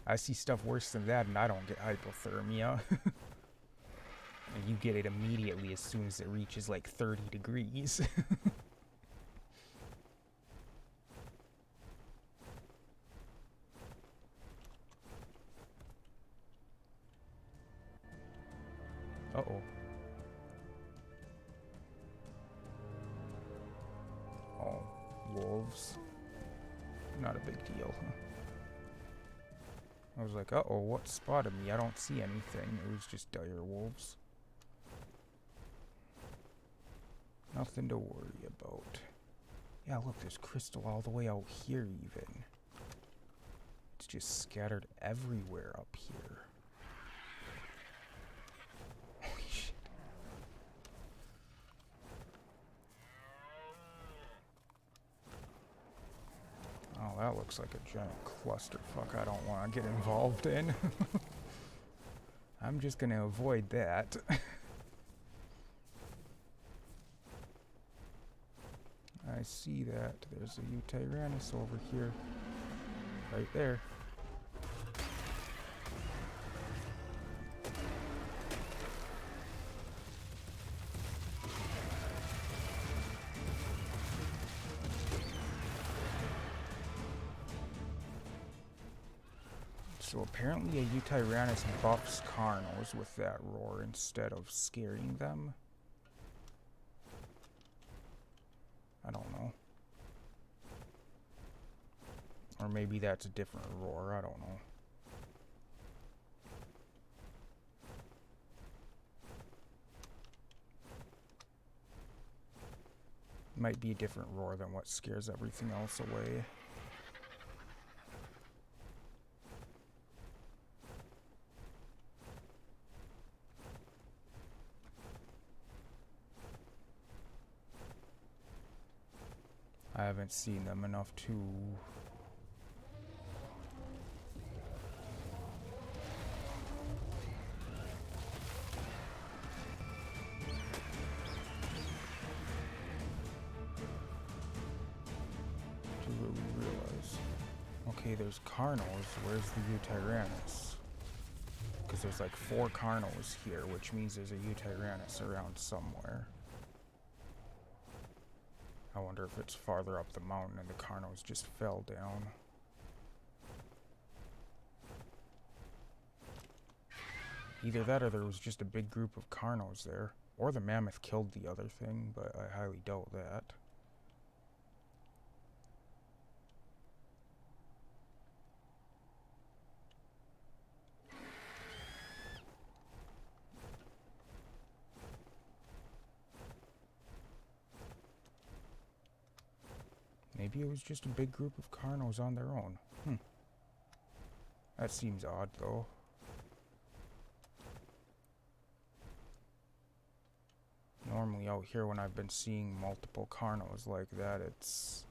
I see stuff worse than that and I don't get hypothermia. And you get it immediately as soon as it reaches like 30 degrees. Uh-oh. Oh, wolves. Not a big deal. I was like, uh-oh, what spotted me? I don't see anything. It was just dire wolves. Nothing to worry about. Yeah, look, there's crystal all the way out here even. It's just scattered everywhere up here. Holy shit. Oh, that looks like a giant clusterfuck I don't want to get involved in. I'm just gonna avoid that. I see that. There's a Utyrannus over here. Right there. So apparently a Utyrannus buffs Carnos with that roar instead of scaring them. I don't know. Or maybe that's a different roar, I don't know. Might be a different roar than what scares everything else away. I haven't seen them enough to really realize. Okay, there's Carnos. Where's the Utyrannus? Because there's like 4 Carnos here, which means there's a Utyrannus around somewhere. I wonder if it's farther up the mountain and the Carnos just fell down. Either that or there was just a big group of Carnos there. Or the mammoth killed the other thing, but I highly doubt that. Maybe it was just a big group of Carnos on their own. That seems odd, though. Normally out here when I've been seeing multiple Carnos like that, it's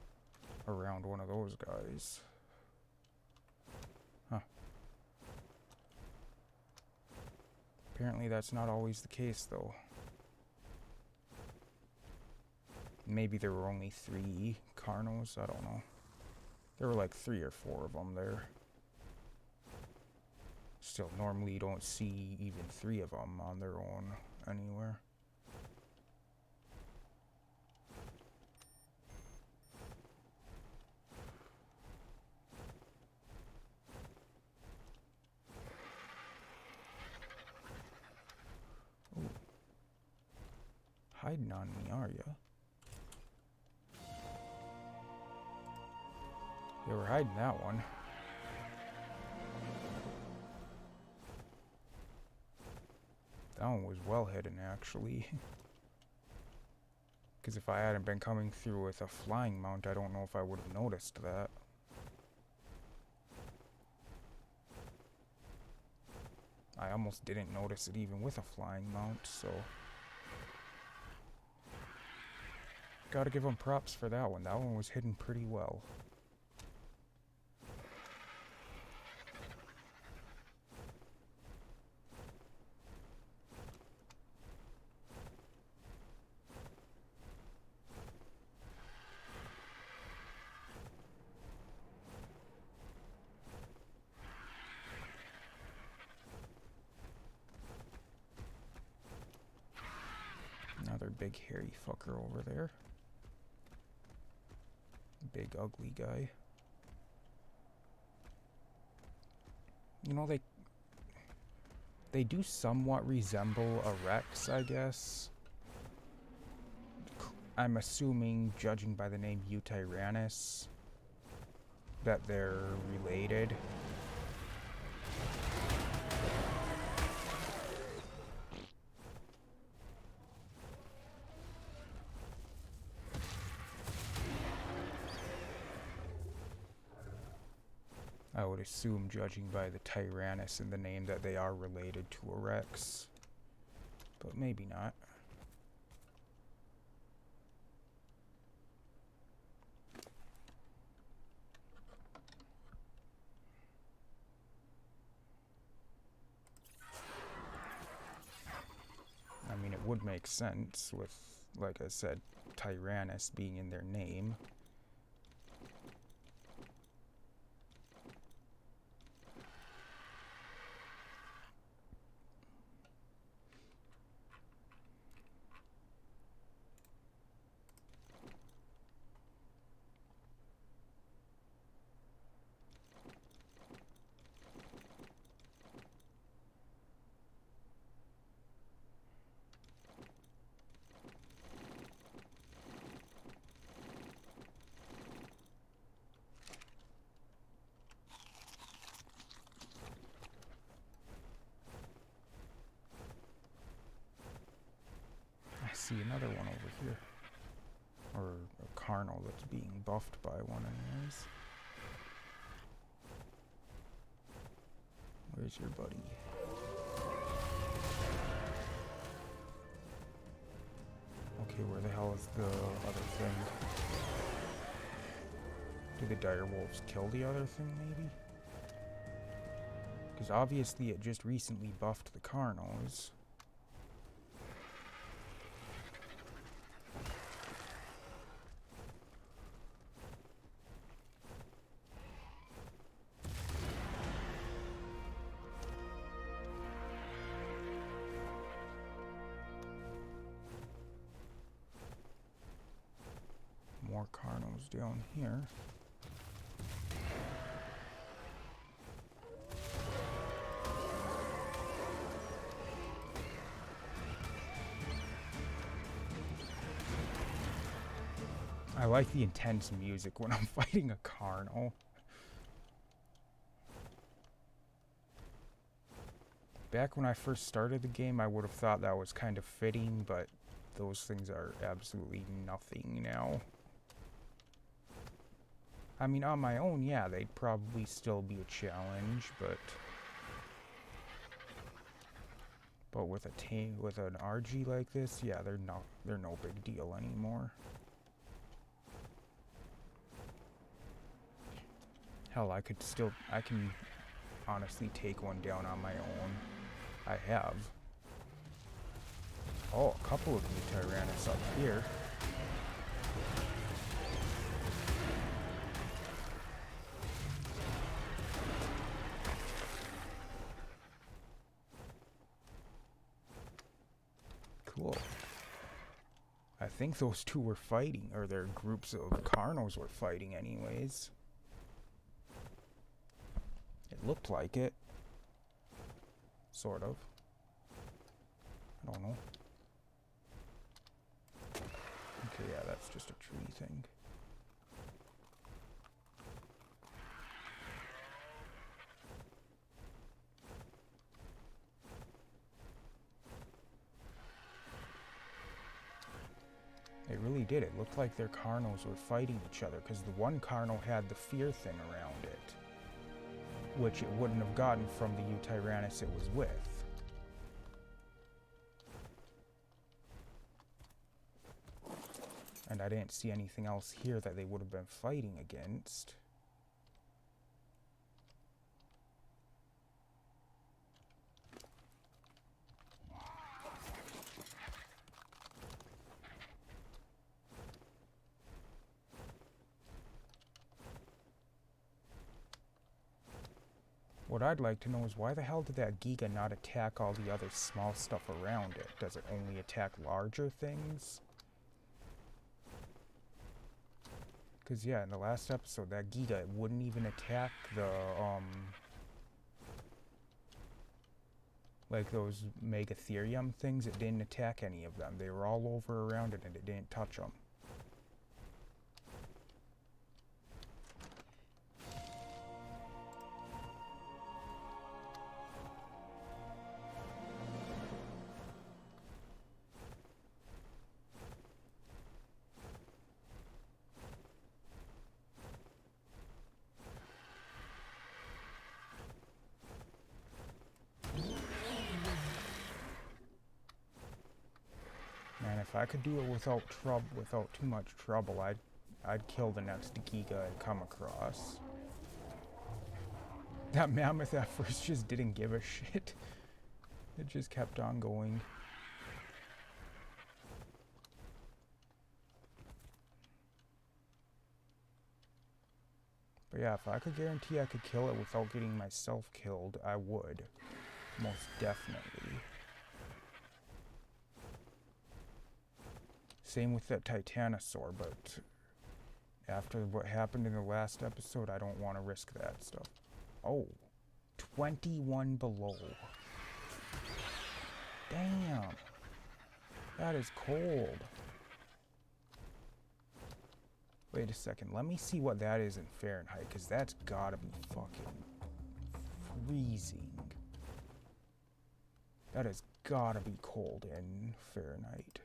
around one of those guys. Huh. Apparently that's not always the case, though. Maybe there were only 3 Carnos, I don't know. There were like 3 or 4 of them there. Still, normally you don't see even 3 of them on their own anywhere. hiding on me, are ya? You were hiding that one. That one was well hidden, actually. Because if I hadn't been coming through with a flying mount, I don't know if I would have noticed that. I almost didn't notice it even with a flying mount, so... Gotta give them props for that one. That one was hidden pretty well. Another big hairy fucker over there. Big ugly guy. You know, they do somewhat resemble a Rex, I guess. I'm assuming, judging by the name Utyrannus, that they're related. I would assume, judging by the Tyrannus in the name, that they are related to a Rex. But maybe not. I mean, it would make sense with, like I said, Tyrannus being in their name. I see another one over here. Or a Carnal that's being buffed by one anyways. Where's your buddy? Okay, where the hell is the other thing? Did the direwolves kill the other thing, maybe? Because obviously it just recently buffed the Carnals. More Carnals down here. I like the intense music when I'm fighting a Carnal. Back when I first started the game, I would have thought that was kind of fitting, but those things are absolutely nothing now. I mean, on my own, yeah, they'd probably still be a challenge, but with with an RG like this, yeah, they're no big deal anymore. Hell, I can honestly take one down on my own. I have. Oh, a couple of Utyrannus up here. Cool. I think those two were fighting, or their groups of Carnals were fighting anyways. It looked like it. Sort of. I don't know. Okay, yeah, that's just a tree thing. It really did. It looked like their Carnos were fighting each other, because the one Carno had the fear thing around it, which it wouldn't have gotten from the Utyrannus it was with. And I didn't see anything else here that they would have been fighting against. What I'd like to know is why the hell did that Giga not attack all the other small stuff around it? Does it only attack larger things? Because yeah, in the last episode, that Giga wouldn't even attack the, like those Megatherium things. It didn't attack any of them. They were all over around it and it didn't touch them. Man, if I could do it without too much trouble, I'd kill the next Giga I come across. That mammoth at first just didn't give a shit. It just kept on going. But yeah, if I could guarantee I could kill it without getting myself killed, I would. Most definitely. Same with that Titanosaur, but after what happened in the last episode, I don't want to risk that stuff. Oh, 21 below. Damn. That is cold. Wait a second, let me see what that is in Fahrenheit, because that's gotta be fucking freezing. That has gotta be cold in Fahrenheit.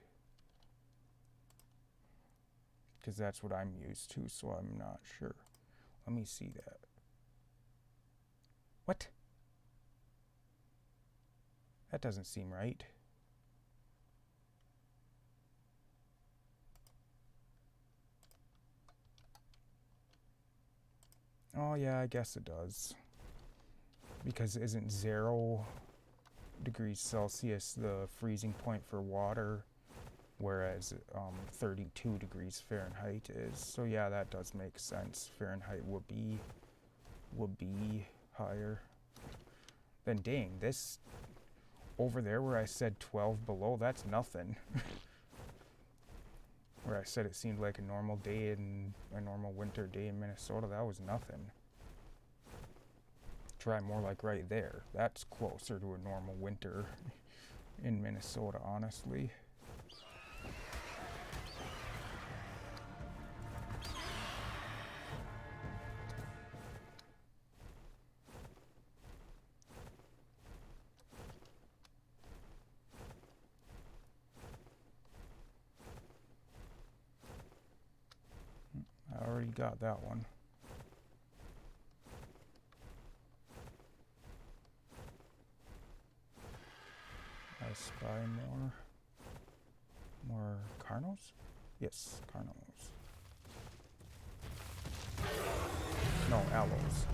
Because that's what I'm used to, so I'm not sure. Let me see that. What? That doesn't seem right. Oh yeah, I guess it does. Because isn't 0 degrees Celsius the freezing point for water, whereas 32 degrees Fahrenheit is. So yeah, that does make sense. Fahrenheit would be higher. Then dang, this over there where I said 12 below, that's nothing. Where I said it seemed like a normal day in a normal winter day in Minnesota, that was nothing. Try more like right there. That's closer to a normal winter in Minnesota, honestly. I already got that one. I spy more Carnos? Yes, Carnos. No, Aloes.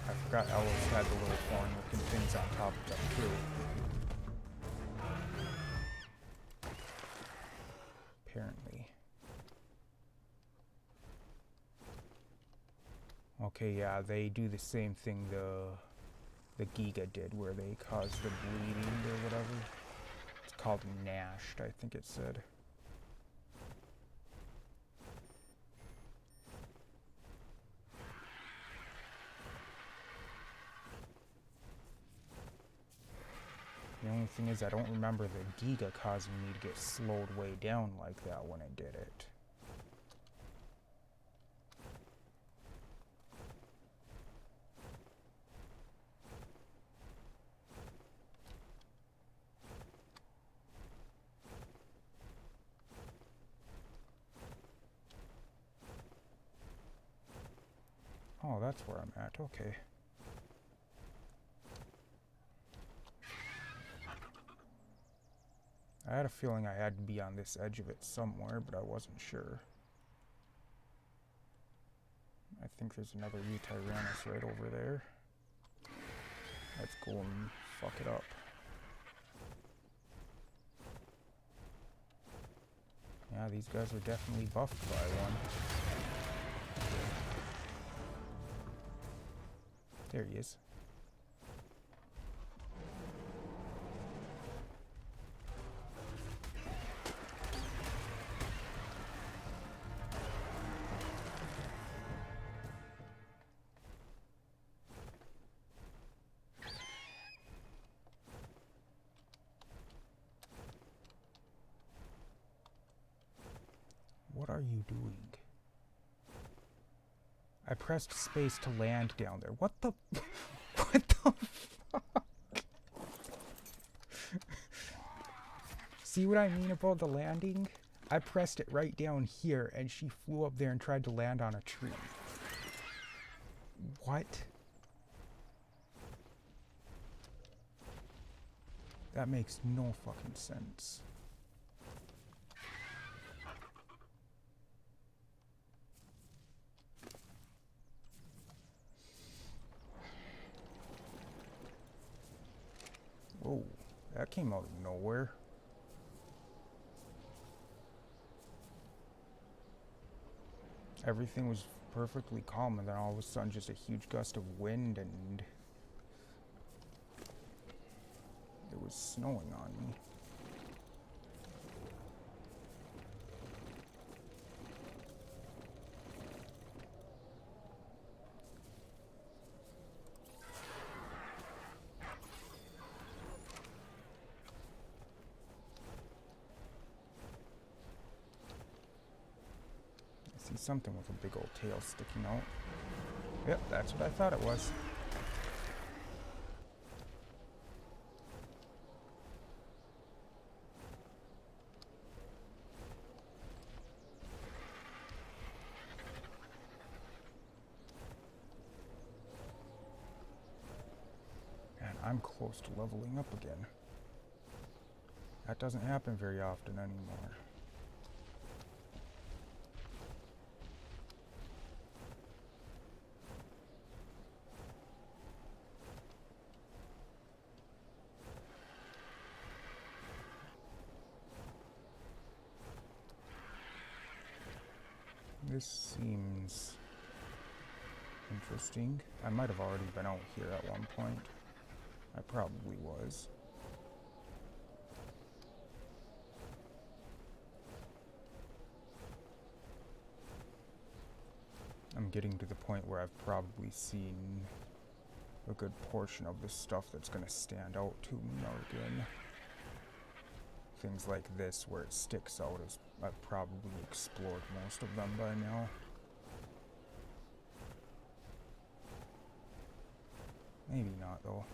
I forgot Aloes had the little horn-looking things on top of them too. Apparently. Okay, yeah, they do the same thing the Giga did, where they cause the bleeding or whatever. It's called Nashed, I think it said. The only thing is I don't remember the Giga causing me to get slowed way down like that when it did it. Oh, that's where I'm at. Okay. I had a feeling I had to be on this edge of it somewhere, but I wasn't sure. I think there's another Tyrannus right over there. Let's go and fuck it up. Yeah, these guys are definitely buffed by one. There he is. What are you doing? I pressed space to land down there. What the... what the fuck? See what I mean about the landing? I pressed it right down here and she flew up there and tried to land on a tree. What? That makes no fucking sense. Whoa, that came out of nowhere. Everything was perfectly calm and then all of a sudden just a huge gust of wind and it was snowing on me. I see something with a big old tail sticking out. Yep, that's what I thought it was. And I'm close to leveling up again. That doesn't happen very often anymore. This seems interesting. I might have already been out here at one point. I probably was. I'm getting to the point where I've probably seen a good portion of the stuff that's going to stand out to me again. Things like this where it sticks out, is I've probably explored most of them by now. Maybe not though.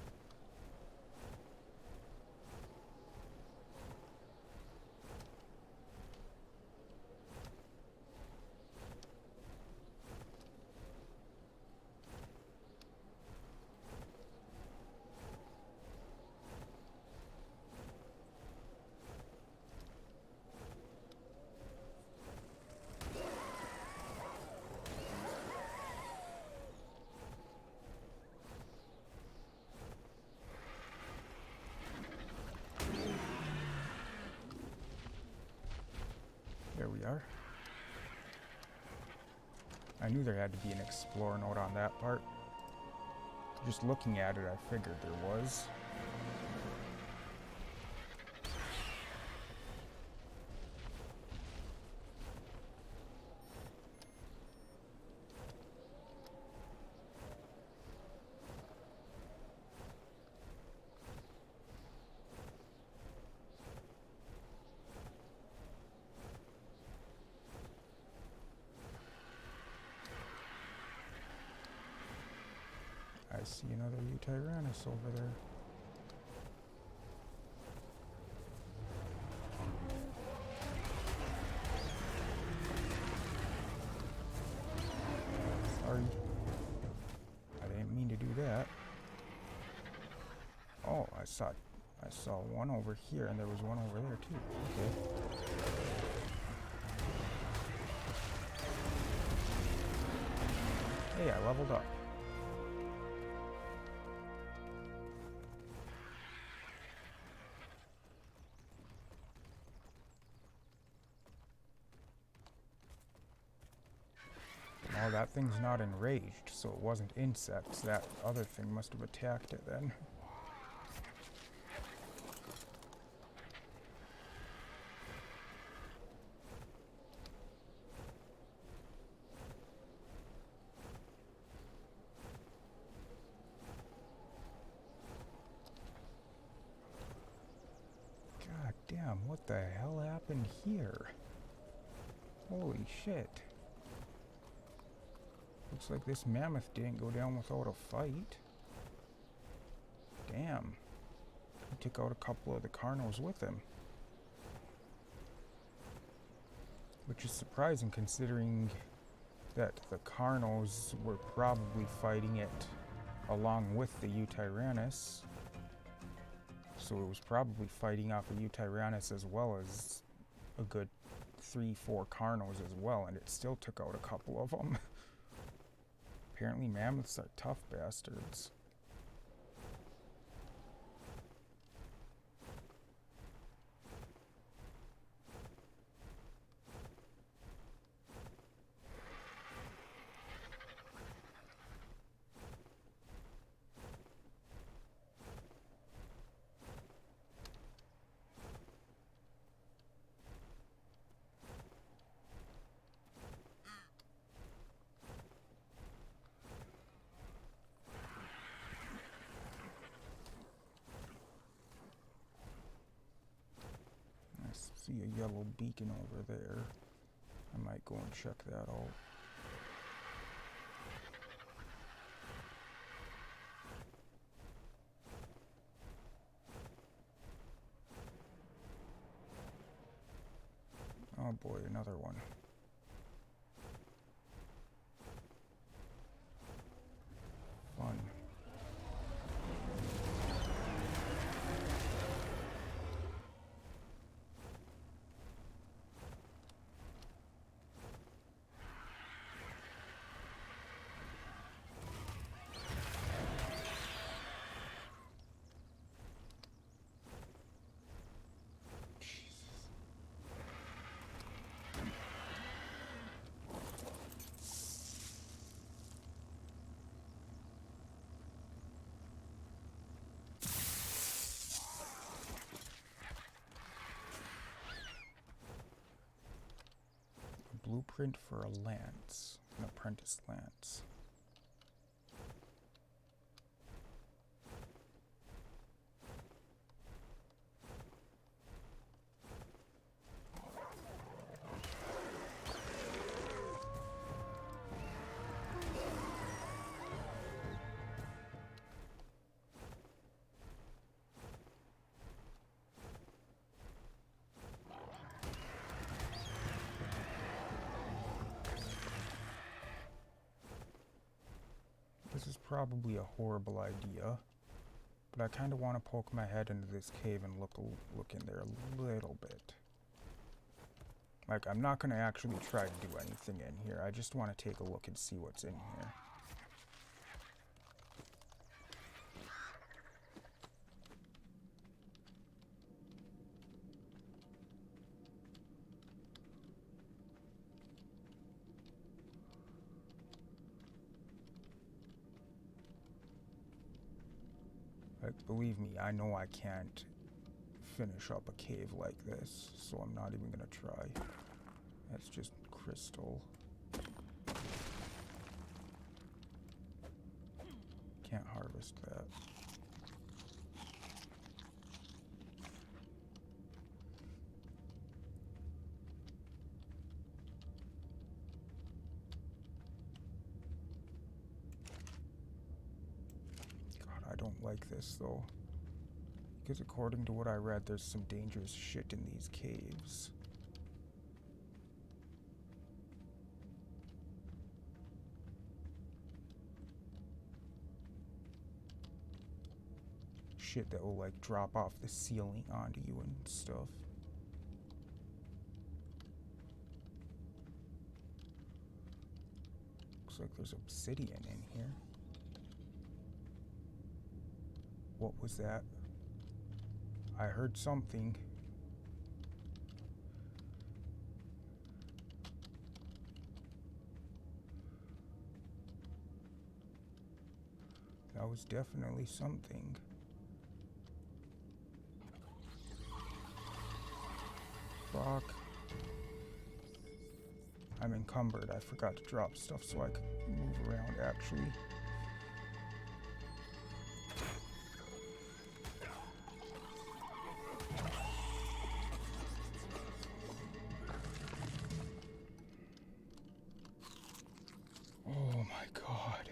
There we are. I knew there had to be an explore note on that part. Just looking at it, I figured there was. see another Utyrannus over there. Sorry. I didn't mean to do that. Oh, I saw one over here, and there was one over there too. Okay. Hey, I leveled up. Oh, that thing's not enraged, so it wasn't insects. That other thing must have attacked it then. God damn, what the hell happened here? Holy shit. Looks like this mammoth didn't go down without a fight. Damn. He took out a couple of the carnos with him. Which is surprising considering that the carnos were probably fighting it along with the Utyrannus. So it was probably fighting off a Utyrannus as well as a good 3-4 carnos as well, and it still took out a couple of them. Apparently mammoths are tough bastards. See a yellow beacon over there. I might go and check that out. Oh boy, another one. Fun. Blueprint for a lance, an apprentice lance. This is probably a horrible idea, but I kind of want to poke my head into this cave and look in there a little bit. Like, I'm not going to actually try to do anything in here. I just want to take a look and see what's in here. Like, believe me, I know I can't finish up a cave like this, so I'm not even gonna try. That's just crystal. Can't harvest that. like this, though. Because according to what I read, there's some dangerous shit in these caves. Shit that will, like, drop off the ceiling onto you and stuff. Looks like there's obsidian in here. What was that? I heard something. That was definitely something. Fuck. I'm encumbered. I forgot to drop stuff so I could move around, actually. Oh my god.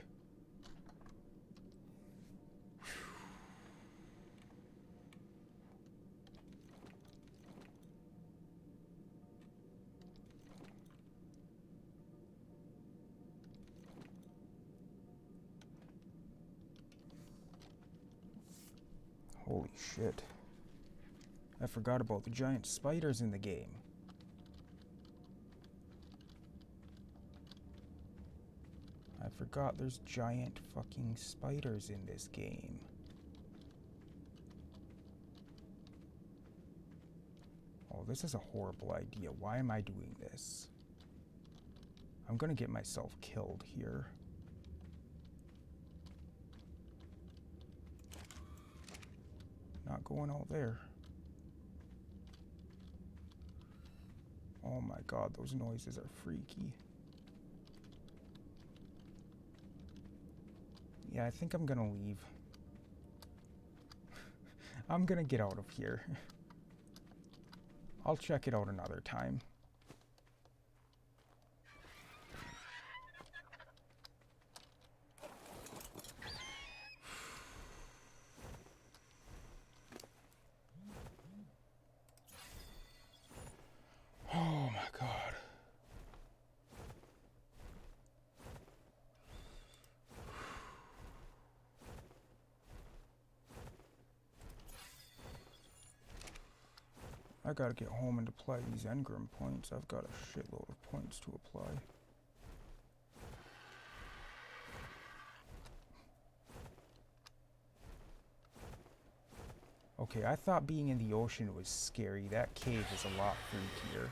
Holy shit. I forgot about the giant spiders in the game. I forgot there's giant fucking spiders in this game. Oh, this is a horrible idea. Why am I doing this? I'm gonna get myself killed here. Not going out there. Oh my god, those noises are freaky. Yeah, I think I'm gonna leave. I'm gonna get out of here. I'll check it out another time. Oh my god. I gotta get home and apply these engram points. I've got a shitload of points to apply. Okay, I thought being in the ocean was scary. That cave is a lot freakier.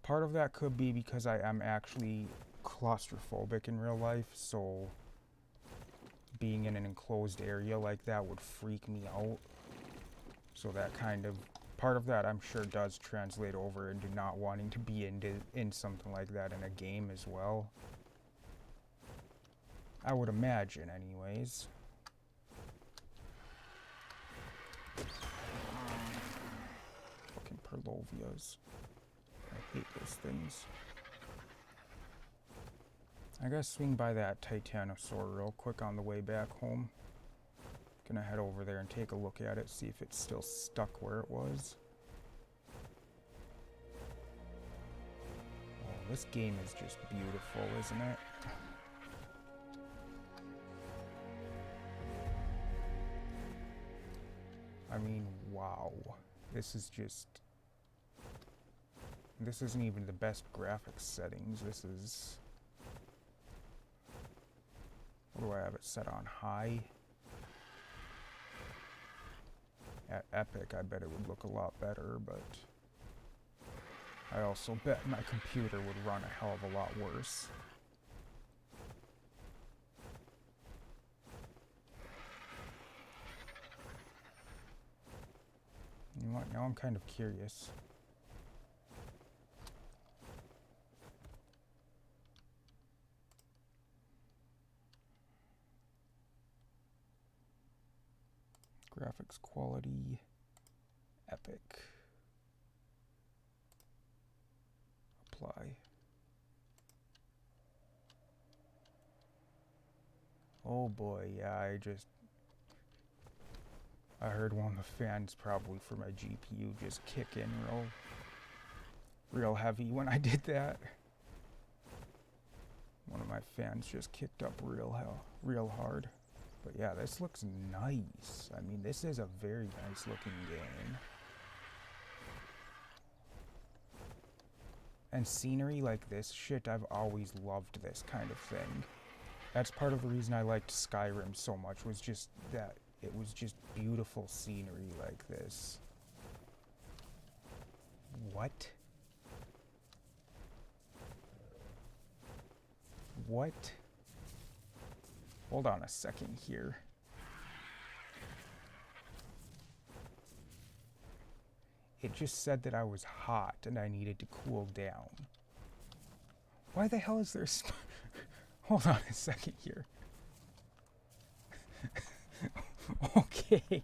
Part of that could be because I am actually claustrophobic in real life, so being in an enclosed area like that would freak me out. So that kind of, part of that I'm sure does translate over into not wanting to be in something like that in a game as well. I would imagine anyways. Fucking Perlovias. I hate those things. I gotta swing by that Titanosaur real quick on the way back home. Gonna head over there and take a look at it, see if it's still stuck where it was. Oh, this game is just beautiful, isn't it? I mean, wow. This is just... This isn't even the best graphics settings. This is... What do I have it set on? High? At Epic, I bet it would look a lot better, but... I also bet my computer would run a hell of a lot worse. You know what? Now I'm kind of curious. Graphics quality, Epic. Oh boy, yeah, I heard one of the fans probably for my GPU just kick in real heavy when I did that. One of my fans just kicked up real hard. But yeah, this looks nice. I mean, this is a very nice looking game. And scenery like this shit, I've always loved this kind of thing. That's part of the reason I liked Skyrim so much, was just that it was just beautiful scenery like this. What? What? Hold on a second here. It just said that I was hot and I needed to cool down. Why the hell is there hold on a second here. Okay.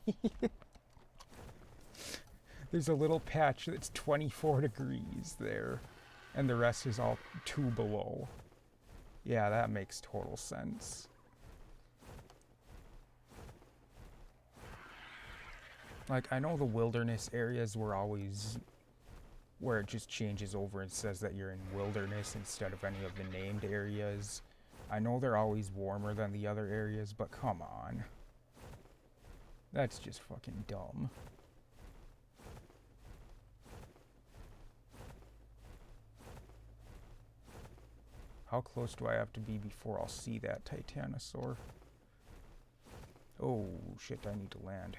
There's a little patch that's 24 degrees there, and the rest is all 2 below. Yeah, that makes total sense. Like, I know the wilderness areas were always where it just changes over and says that you're in wilderness instead of any of the named areas. I know they're always warmer than the other areas, but come on. That's just fucking dumb. How close do I have to be before I'll see that Titanosaur? Oh, shit, I need to land.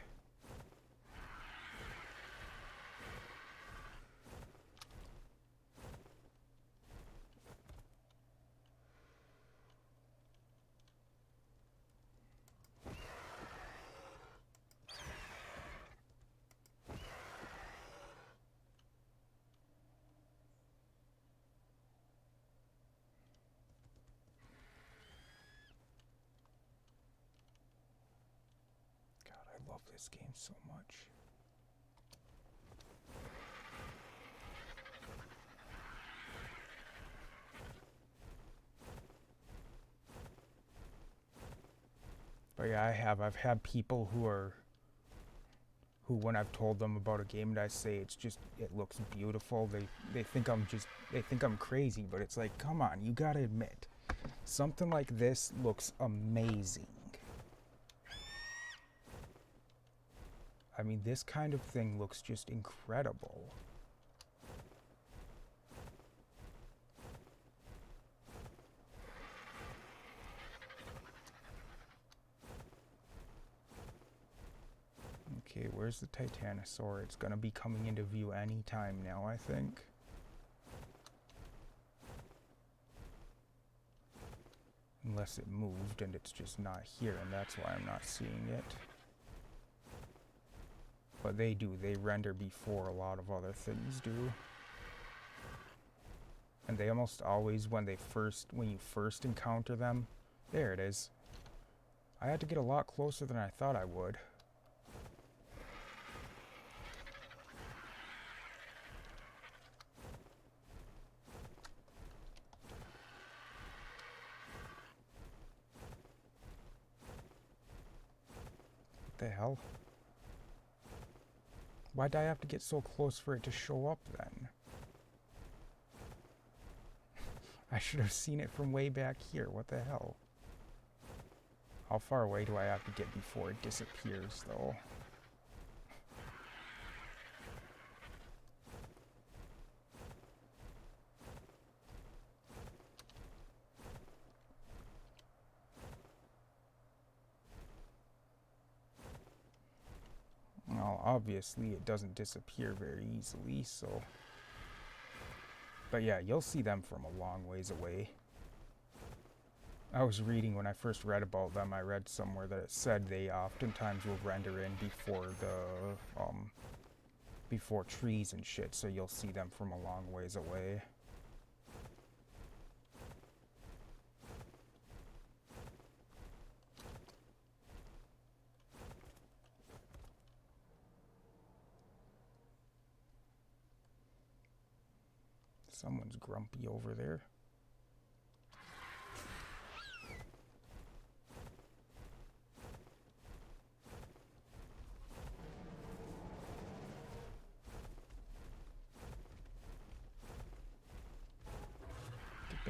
I love this game so much. But yeah, I've had people who when I've told them about a game and I say it looks beautiful, they think I'm crazy, but it's like, come on, you gotta admit, something like this looks amazing. I mean, this kind of thing looks just incredible. Okay, where's the Titanosaur? It's gonna be coming into view any time now, I think. Unless it moved and it's just not here, and that's why I'm not seeing it. But they render before a lot of other things do. And they almost always, when you first encounter them, there it is. I had to get a lot closer than I thought I would. What the hell? Why'd I have to get so close for it to show up then? I should have seen it from way back here. What the hell? How far away do I have to get before it disappears, though? Well, obviously it doesn't disappear very easily, so... But yeah, you'll see them from a long ways away. I was reading, when I first read about them, I read somewhere that it said they oftentimes will render in before trees and shit, so you'll see them from a long ways away. Someone's grumpy over there.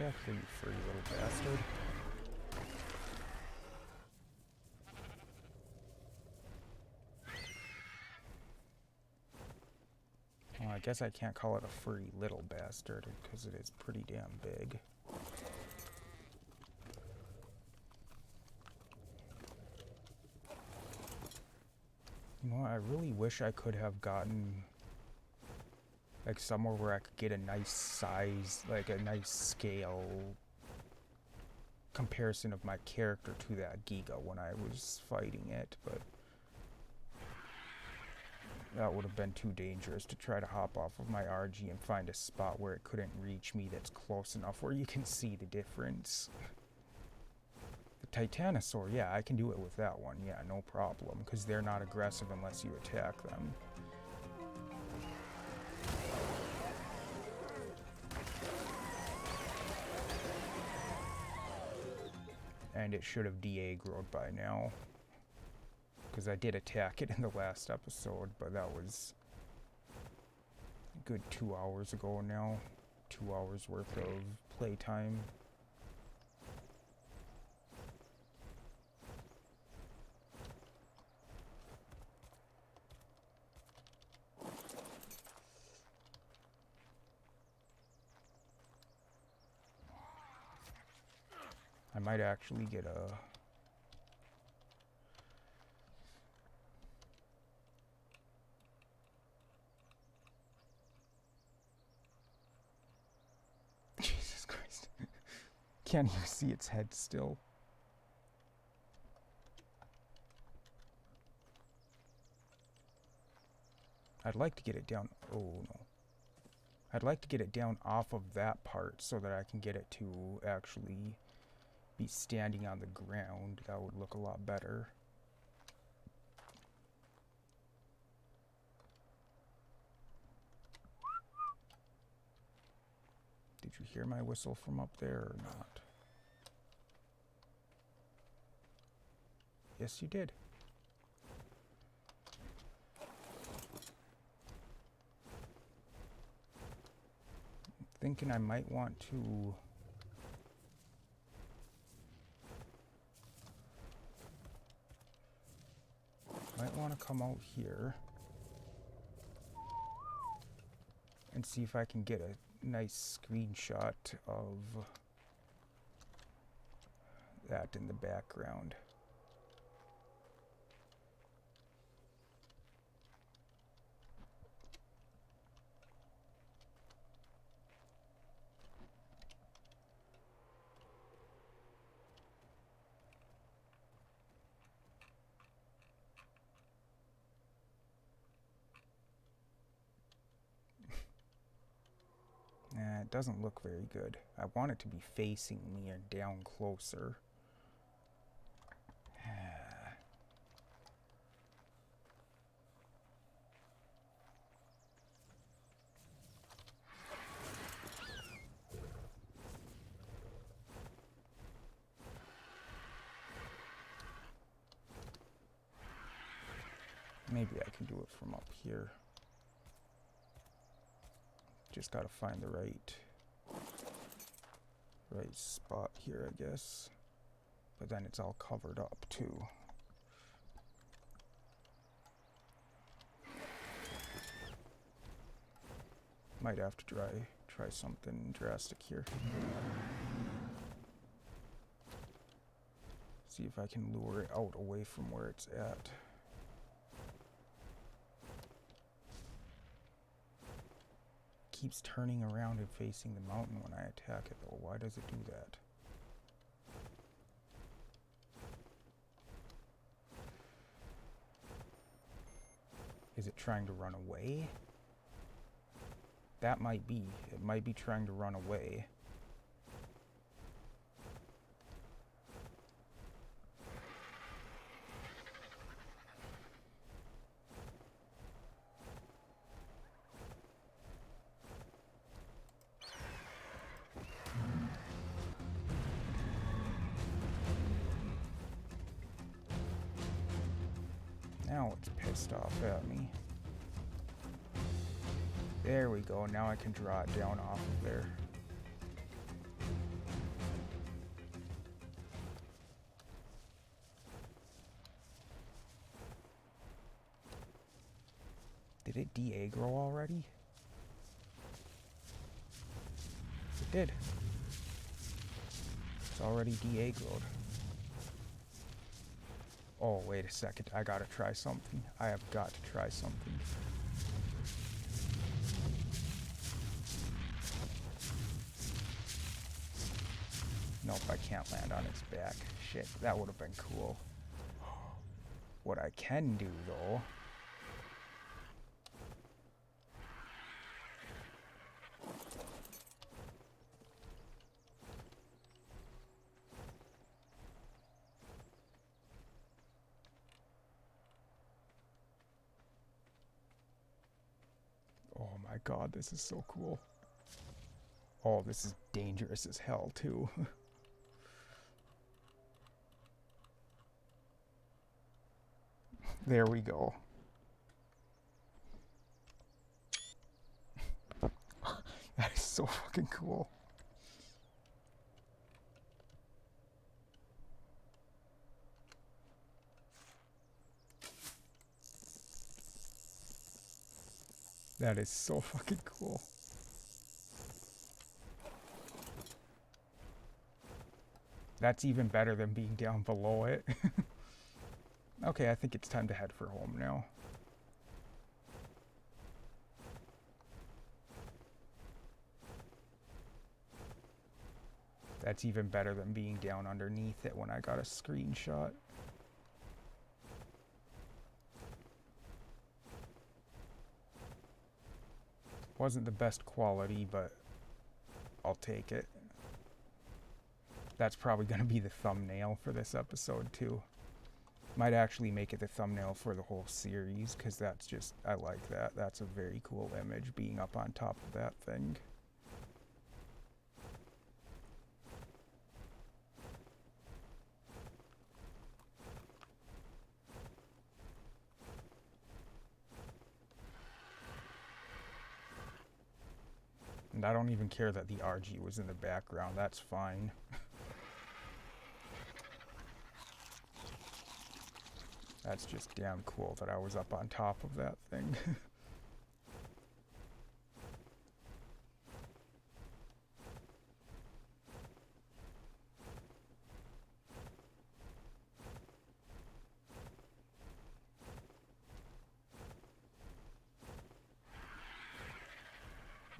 back here, you furry little bastard. Well, I guess I can't call it a furry little bastard because it is pretty damn big. You know, I really wish I could have gotten like somewhere where I could get a nice size, like a nice scale comparison of my character to that Giga when I was fighting it, but that would have been too dangerous to try to hop off of my RG and find a spot where it couldn't reach me that's close enough where you can see the difference. The Titanosaur, yeah, I can do it with that one, yeah, no problem, because they're not aggressive unless you attack them. And it should have de-aggroed by now, because I did attack it in the last episode, but that was a good 2 hours ago now. 2 hours worth of playtime. I might actually get a... Jesus Christ. Can't even see its head still. I'd like to get it down... Oh, no. I'd like to get it down off of that part so that I can get it to actually be standing on the ground. That would look a lot better. Did you hear my whistle from up there or not? Yes, you did. I'm thinking I might want to... Might want to come out here and see if I can get a nice screenshot of that in the background. It doesn't look very good. I want it to be facing me and down closer. Maybe I can do it from up here. Just gotta find the right spot here, I guess. But then it's all covered up too. Might have to try something drastic here. See if I can lure it out away from where it's at. Keeps turning around and facing the mountain when I attack it though. Why does it do that? Is it trying to run away? That might be. It might be trying to run away. Now it's pissed off at me. There we go. Now I can draw it down off of there. Did it de-aggro already? It did. It's already de-aggroed. Oh, wait a second. I gotta try something. I have got to try something. Nope, I can't land on its back. Shit, that would have been cool. What I can do, though... Oh my god, this is so cool. Oh, this is dangerous as hell, too. There we go. That is so fucking cool. That is so fucking cool. That's even better than being down below it. Okay, I think it's time to head for home now. That's even better than being down underneath it when I got a screenshot. Wasn't the best quality, but I'll take it. That's probably going to be the thumbnail for this episode too. Might actually make it the thumbnail for the whole series, because that's just, I like that. That's a very cool image, being up on top of that thing. And I don't even care that the RG was in the background, that's fine. That's just damn cool that I was up on top of that thing.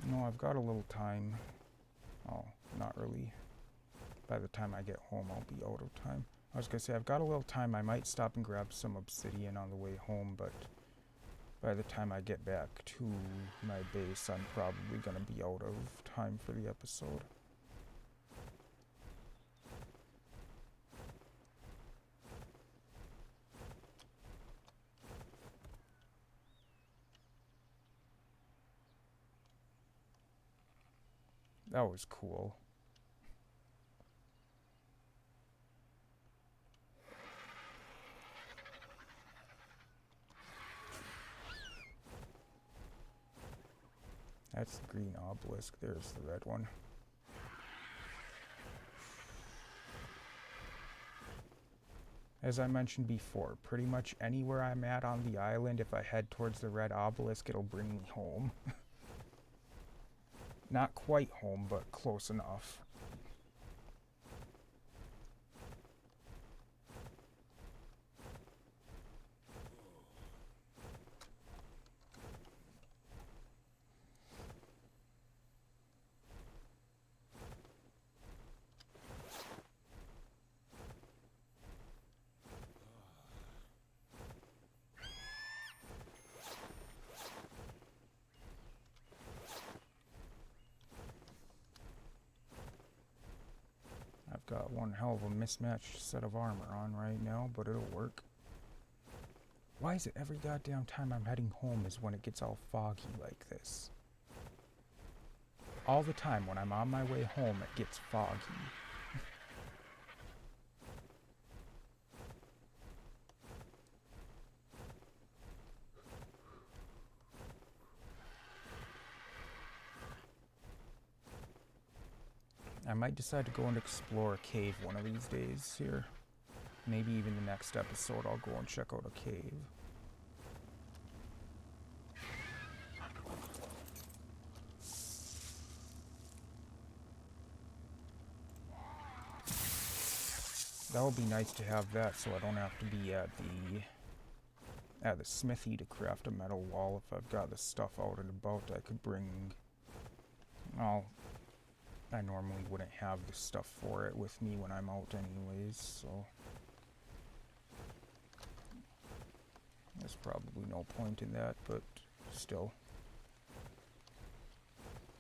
No, I've got a little time. Oh, not really. By the time I get home, I'll be out of time. I was gonna say, I've got a little time. I might stop and grab some obsidian on the way home, but by the time I get back to my base, I'm probably gonna be out of time for the episode. That was cool. That's the green obelisk. There's the red one. As I mentioned before, pretty much anywhere I'm at on the island, if I head towards the red obelisk, it'll bring me home. Not quite home, but close enough. I've got one hell of a mismatched set of armor on right now, but it'll work. Why is it every goddamn time I'm heading home is when it gets all foggy like this? All the time when I'm on my way home, it gets foggy. I might decide to go and explore a cave one of these days here. Maybe even the next episode I'll go and check out a cave. That would be nice to have that, so I don't have to be at the smithy to craft a metal wall. If I've got the stuff out and about, I could bring... Well, I normally wouldn't have the stuff for it with me when I'm out anyways, so... There's probably no point in that, but still.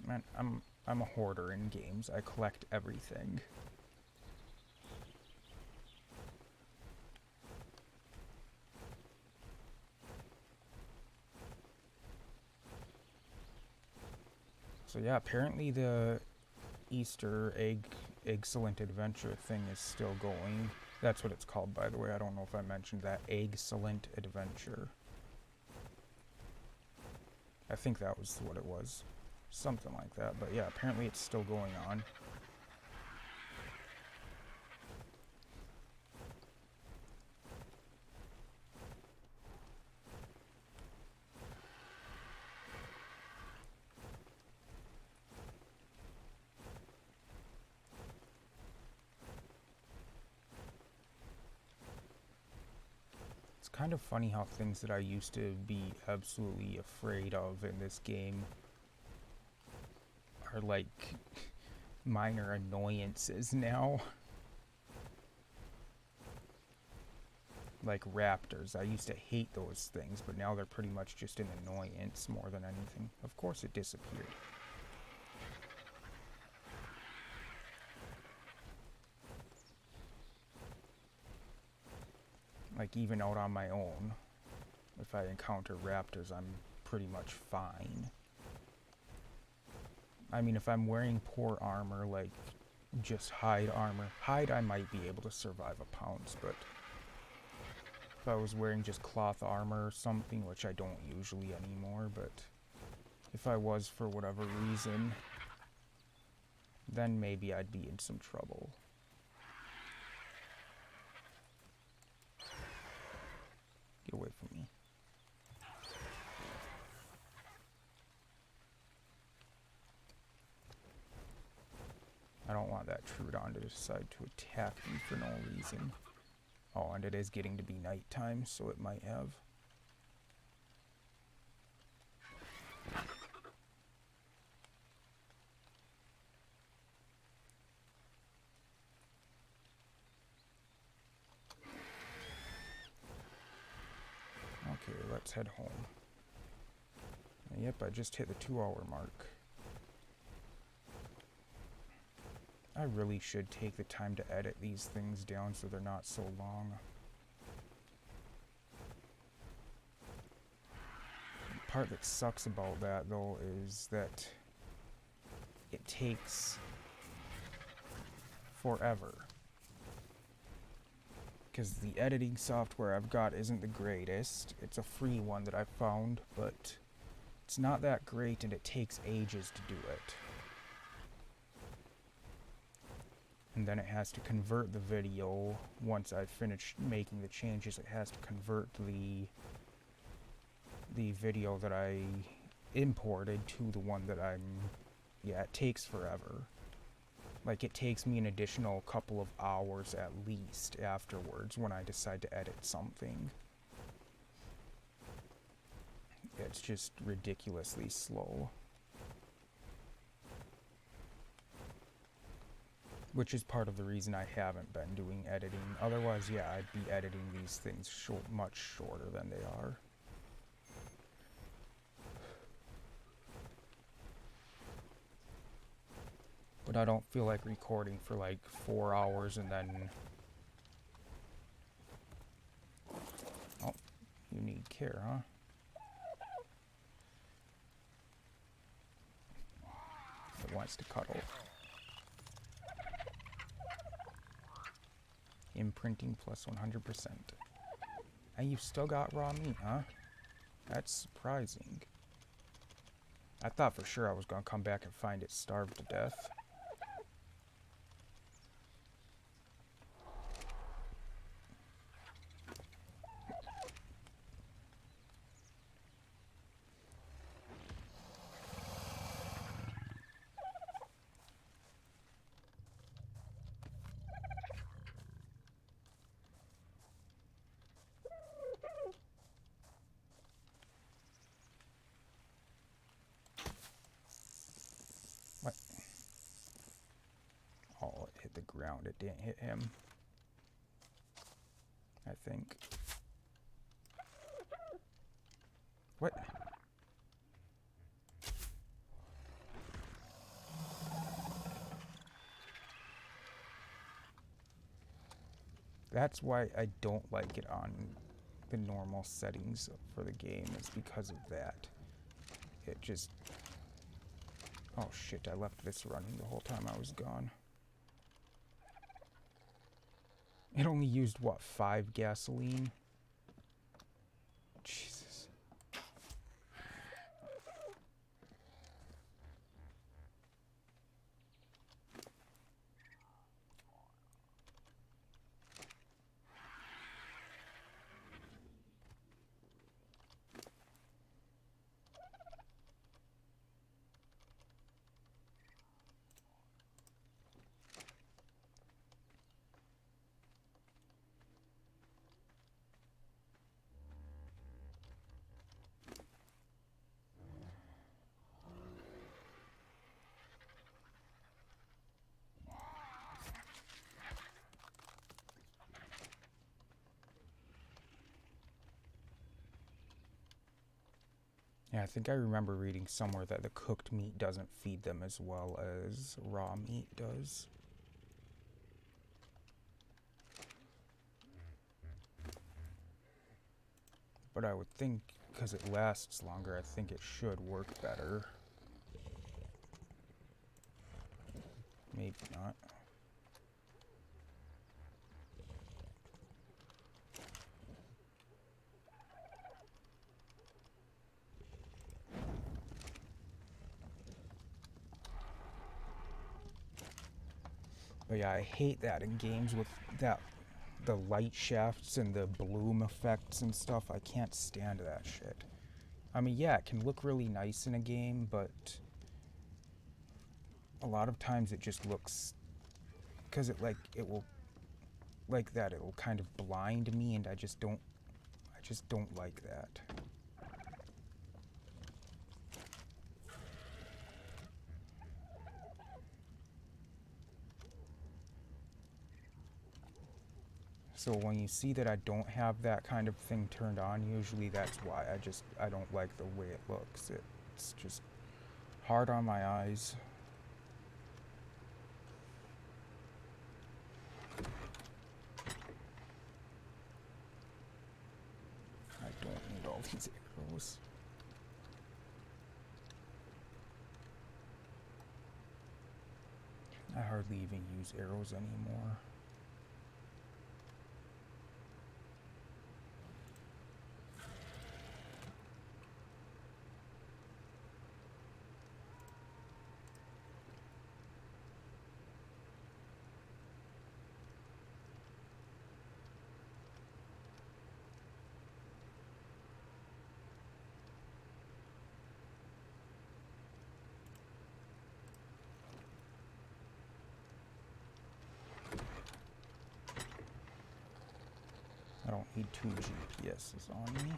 Man, I'm a hoarder in games. I collect everything. So yeah, apparently the Easter Excellent Adventure thing is still going. That's what it's called, by the way. I don't know if I mentioned that. Excellent Adventure. I think that was what it was. Something like that. But yeah, apparently it's still going on. Kind of funny how things that I used to be absolutely afraid of in this game are like minor annoyances now. Like raptors. I used to hate those things, but now they're pretty much just an annoyance more than anything. Of course it disappeared. Like, even out on my own, if I encounter raptors, I'm pretty much fine. I mean, if I'm wearing poor armor, like just hide armor, hide I might be able to survive a pounce, but if I was wearing just cloth armor or something, which I don't usually anymore, but if I was for whatever reason, then maybe I'd be in some trouble. Get away from me. I don't want that Troodon to decide to attack me for no reason. Oh, and it is getting to be nighttime, so it might have. Okay, let's head home. Yep, I just hit the 2-hour mark. I really should take the time to edit these things down so they're not so long. The part that sucks about that, though, is that it takes forever. Because the editing software I've got isn't the greatest. It's a free one that I found, but it's not that great and it takes ages to do it. And then it has to convert the video. Once I've finished making the changes, it has to convert the video that I imported to the one that yeah, it takes forever. Like, it takes me an additional couple of hours at least afterwards when I decide to edit something. It's just ridiculously slow. Which is part of the reason I haven't been doing editing. Otherwise, yeah, I'd be editing these things much shorter than they are. But I don't feel like recording for like 4 hours and then... Oh, you need care, huh? It wants to cuddle. Imprinting plus 100%. And you've still got raw meat, huh? That's surprising. I thought for sure I was gonna come back and find it starved to death. hit the ground. It didn't hit him, I think. What? That's why I don't like it on the normal settings for the game, is because of that. It just... Oh shit, I left this running the whole time I was gone. It only used, what, 5 gasoline? Jesus. Yeah, I think I remember reading somewhere that the cooked meat doesn't feed them as well as raw meat does. But I would think, because it lasts longer, I think it should work better. Maybe not. But yeah, I hate that in games with that, the light shafts and the bloom effects and stuff. I can't stand that shit. I mean, yeah, it can look really nice in a game, but a lot of times it just looks, because it will, like that, it will kind of blind me, and I just don't like that. So when you see that I don't have that kind of thing turned on, usually that's why. I don't like the way it looks. It's just hard on my eyes. I don't need all these arrows. I hardly even use arrows anymore. I don't need 2 GPSs on me.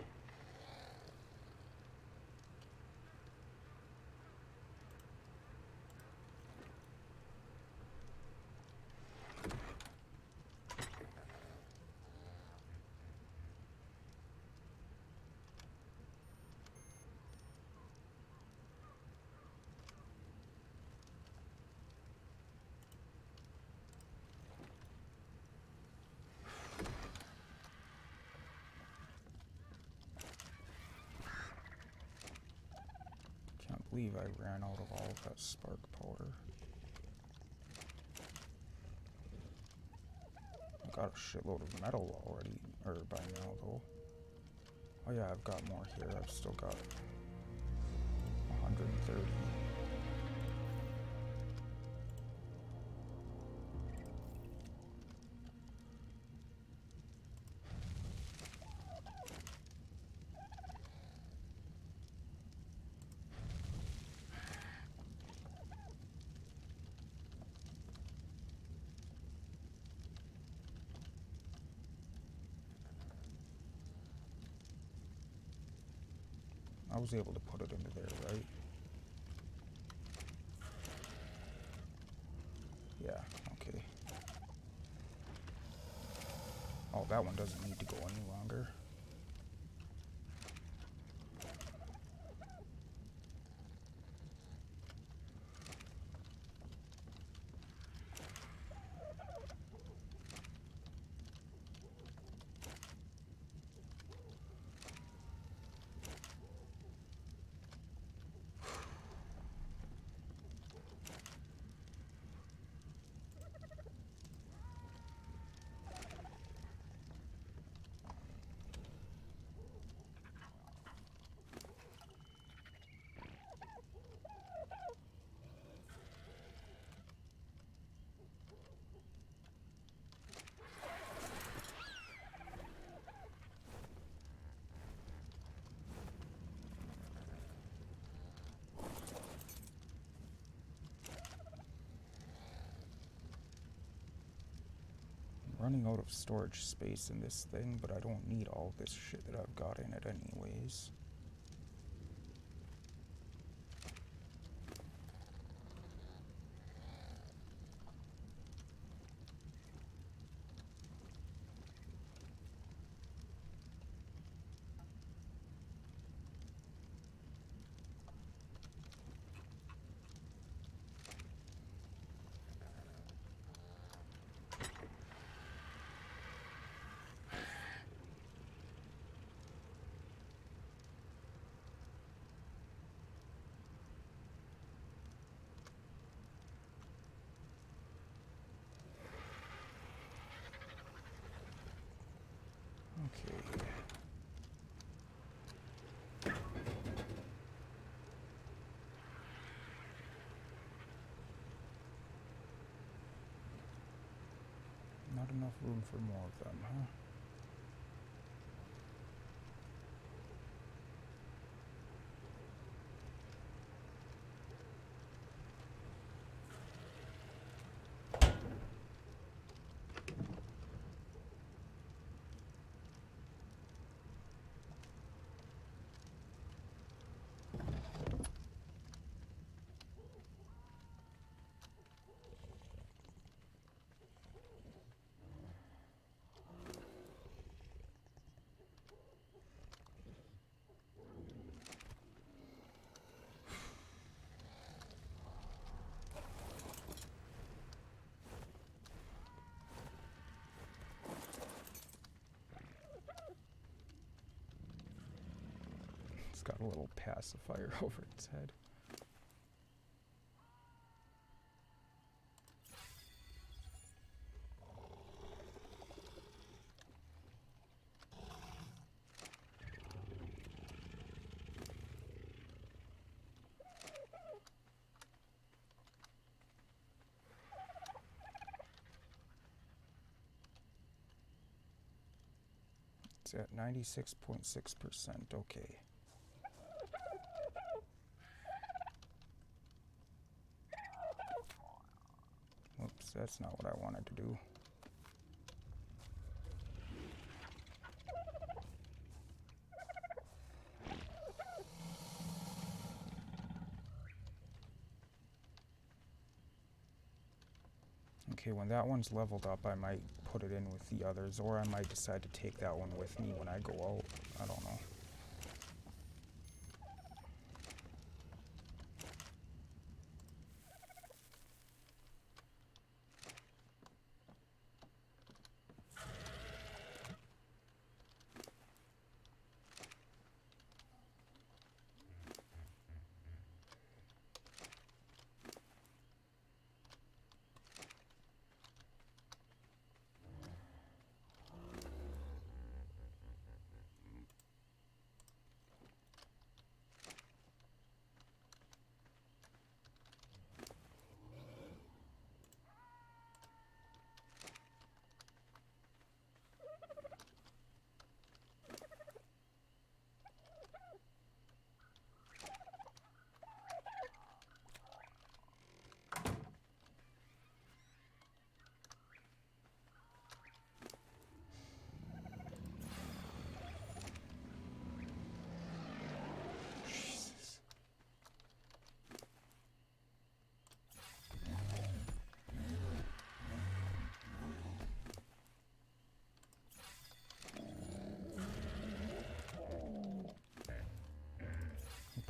Can't believe I ran out of all of that spark powder. I got a shitload of metal already, or by now though. Oh yeah, I've got more here. I've still got 130. I was able to put it into there, right? Yeah, okay. Oh, that one doesn't need to go any longer. Running out of storage space in this thing, but I don't need all this shit that I've got in it anyways. Okay. Not enough room for more of them, huh? It's got a little pacifier over its head. It's at 96.6%. Okay. Oops, that's not what I wanted to do. Okay, when that one's leveled up, I might put it in with the others, or I might decide to take that one with me when I go out. I don't know.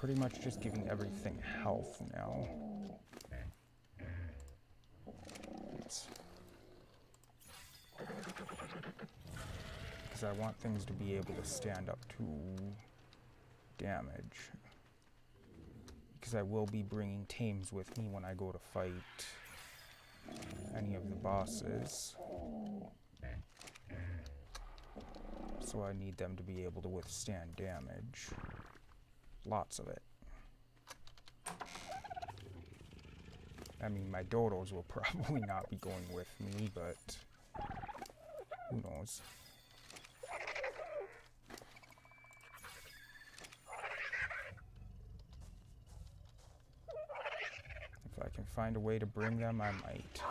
pretty much just giving everything health now. Because I want things to be able to stand up to damage. Because I will be bringing tames with me when I go to fight any of the bosses. So I need them to be able to withstand damage. Lots of it. I mean, my dodos will probably not be going with me, but who knows? If I can find a way to bring them, I might.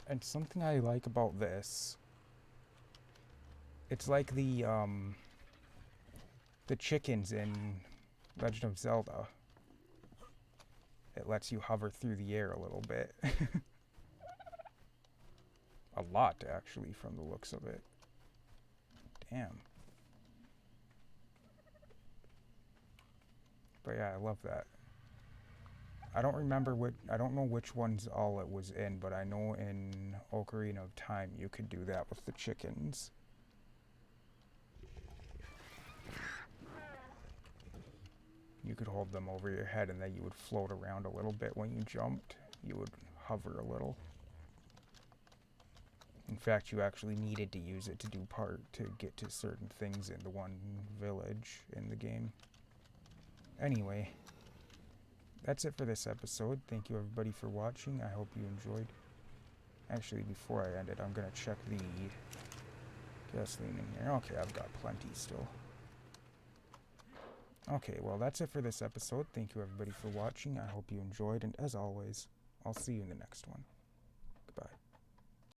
And something I like about this, it's like the chickens in Legend of Zelda. It lets you hover through the air a little bit. A lot, actually, from the looks of it. Damn. But yeah, I love that. I don't know which ones all it was in, but I know in Ocarina of Time you could do that with the chickens. You could hold them over your head and then you would float around a little bit when you jumped. You would hover a little. In fact, you actually needed to use it to get to certain things in the one village in the game. Anyway, that's it for this episode. Thank you everybody for watching. I hope you enjoyed. Actually, before I end it, I'm gonna check the gasoline in here. Okay, I've got plenty still. Okay, well that's it for this episode. Thank you everybody for watching. I hope you enjoyed, and as always, I'll see you in the next one.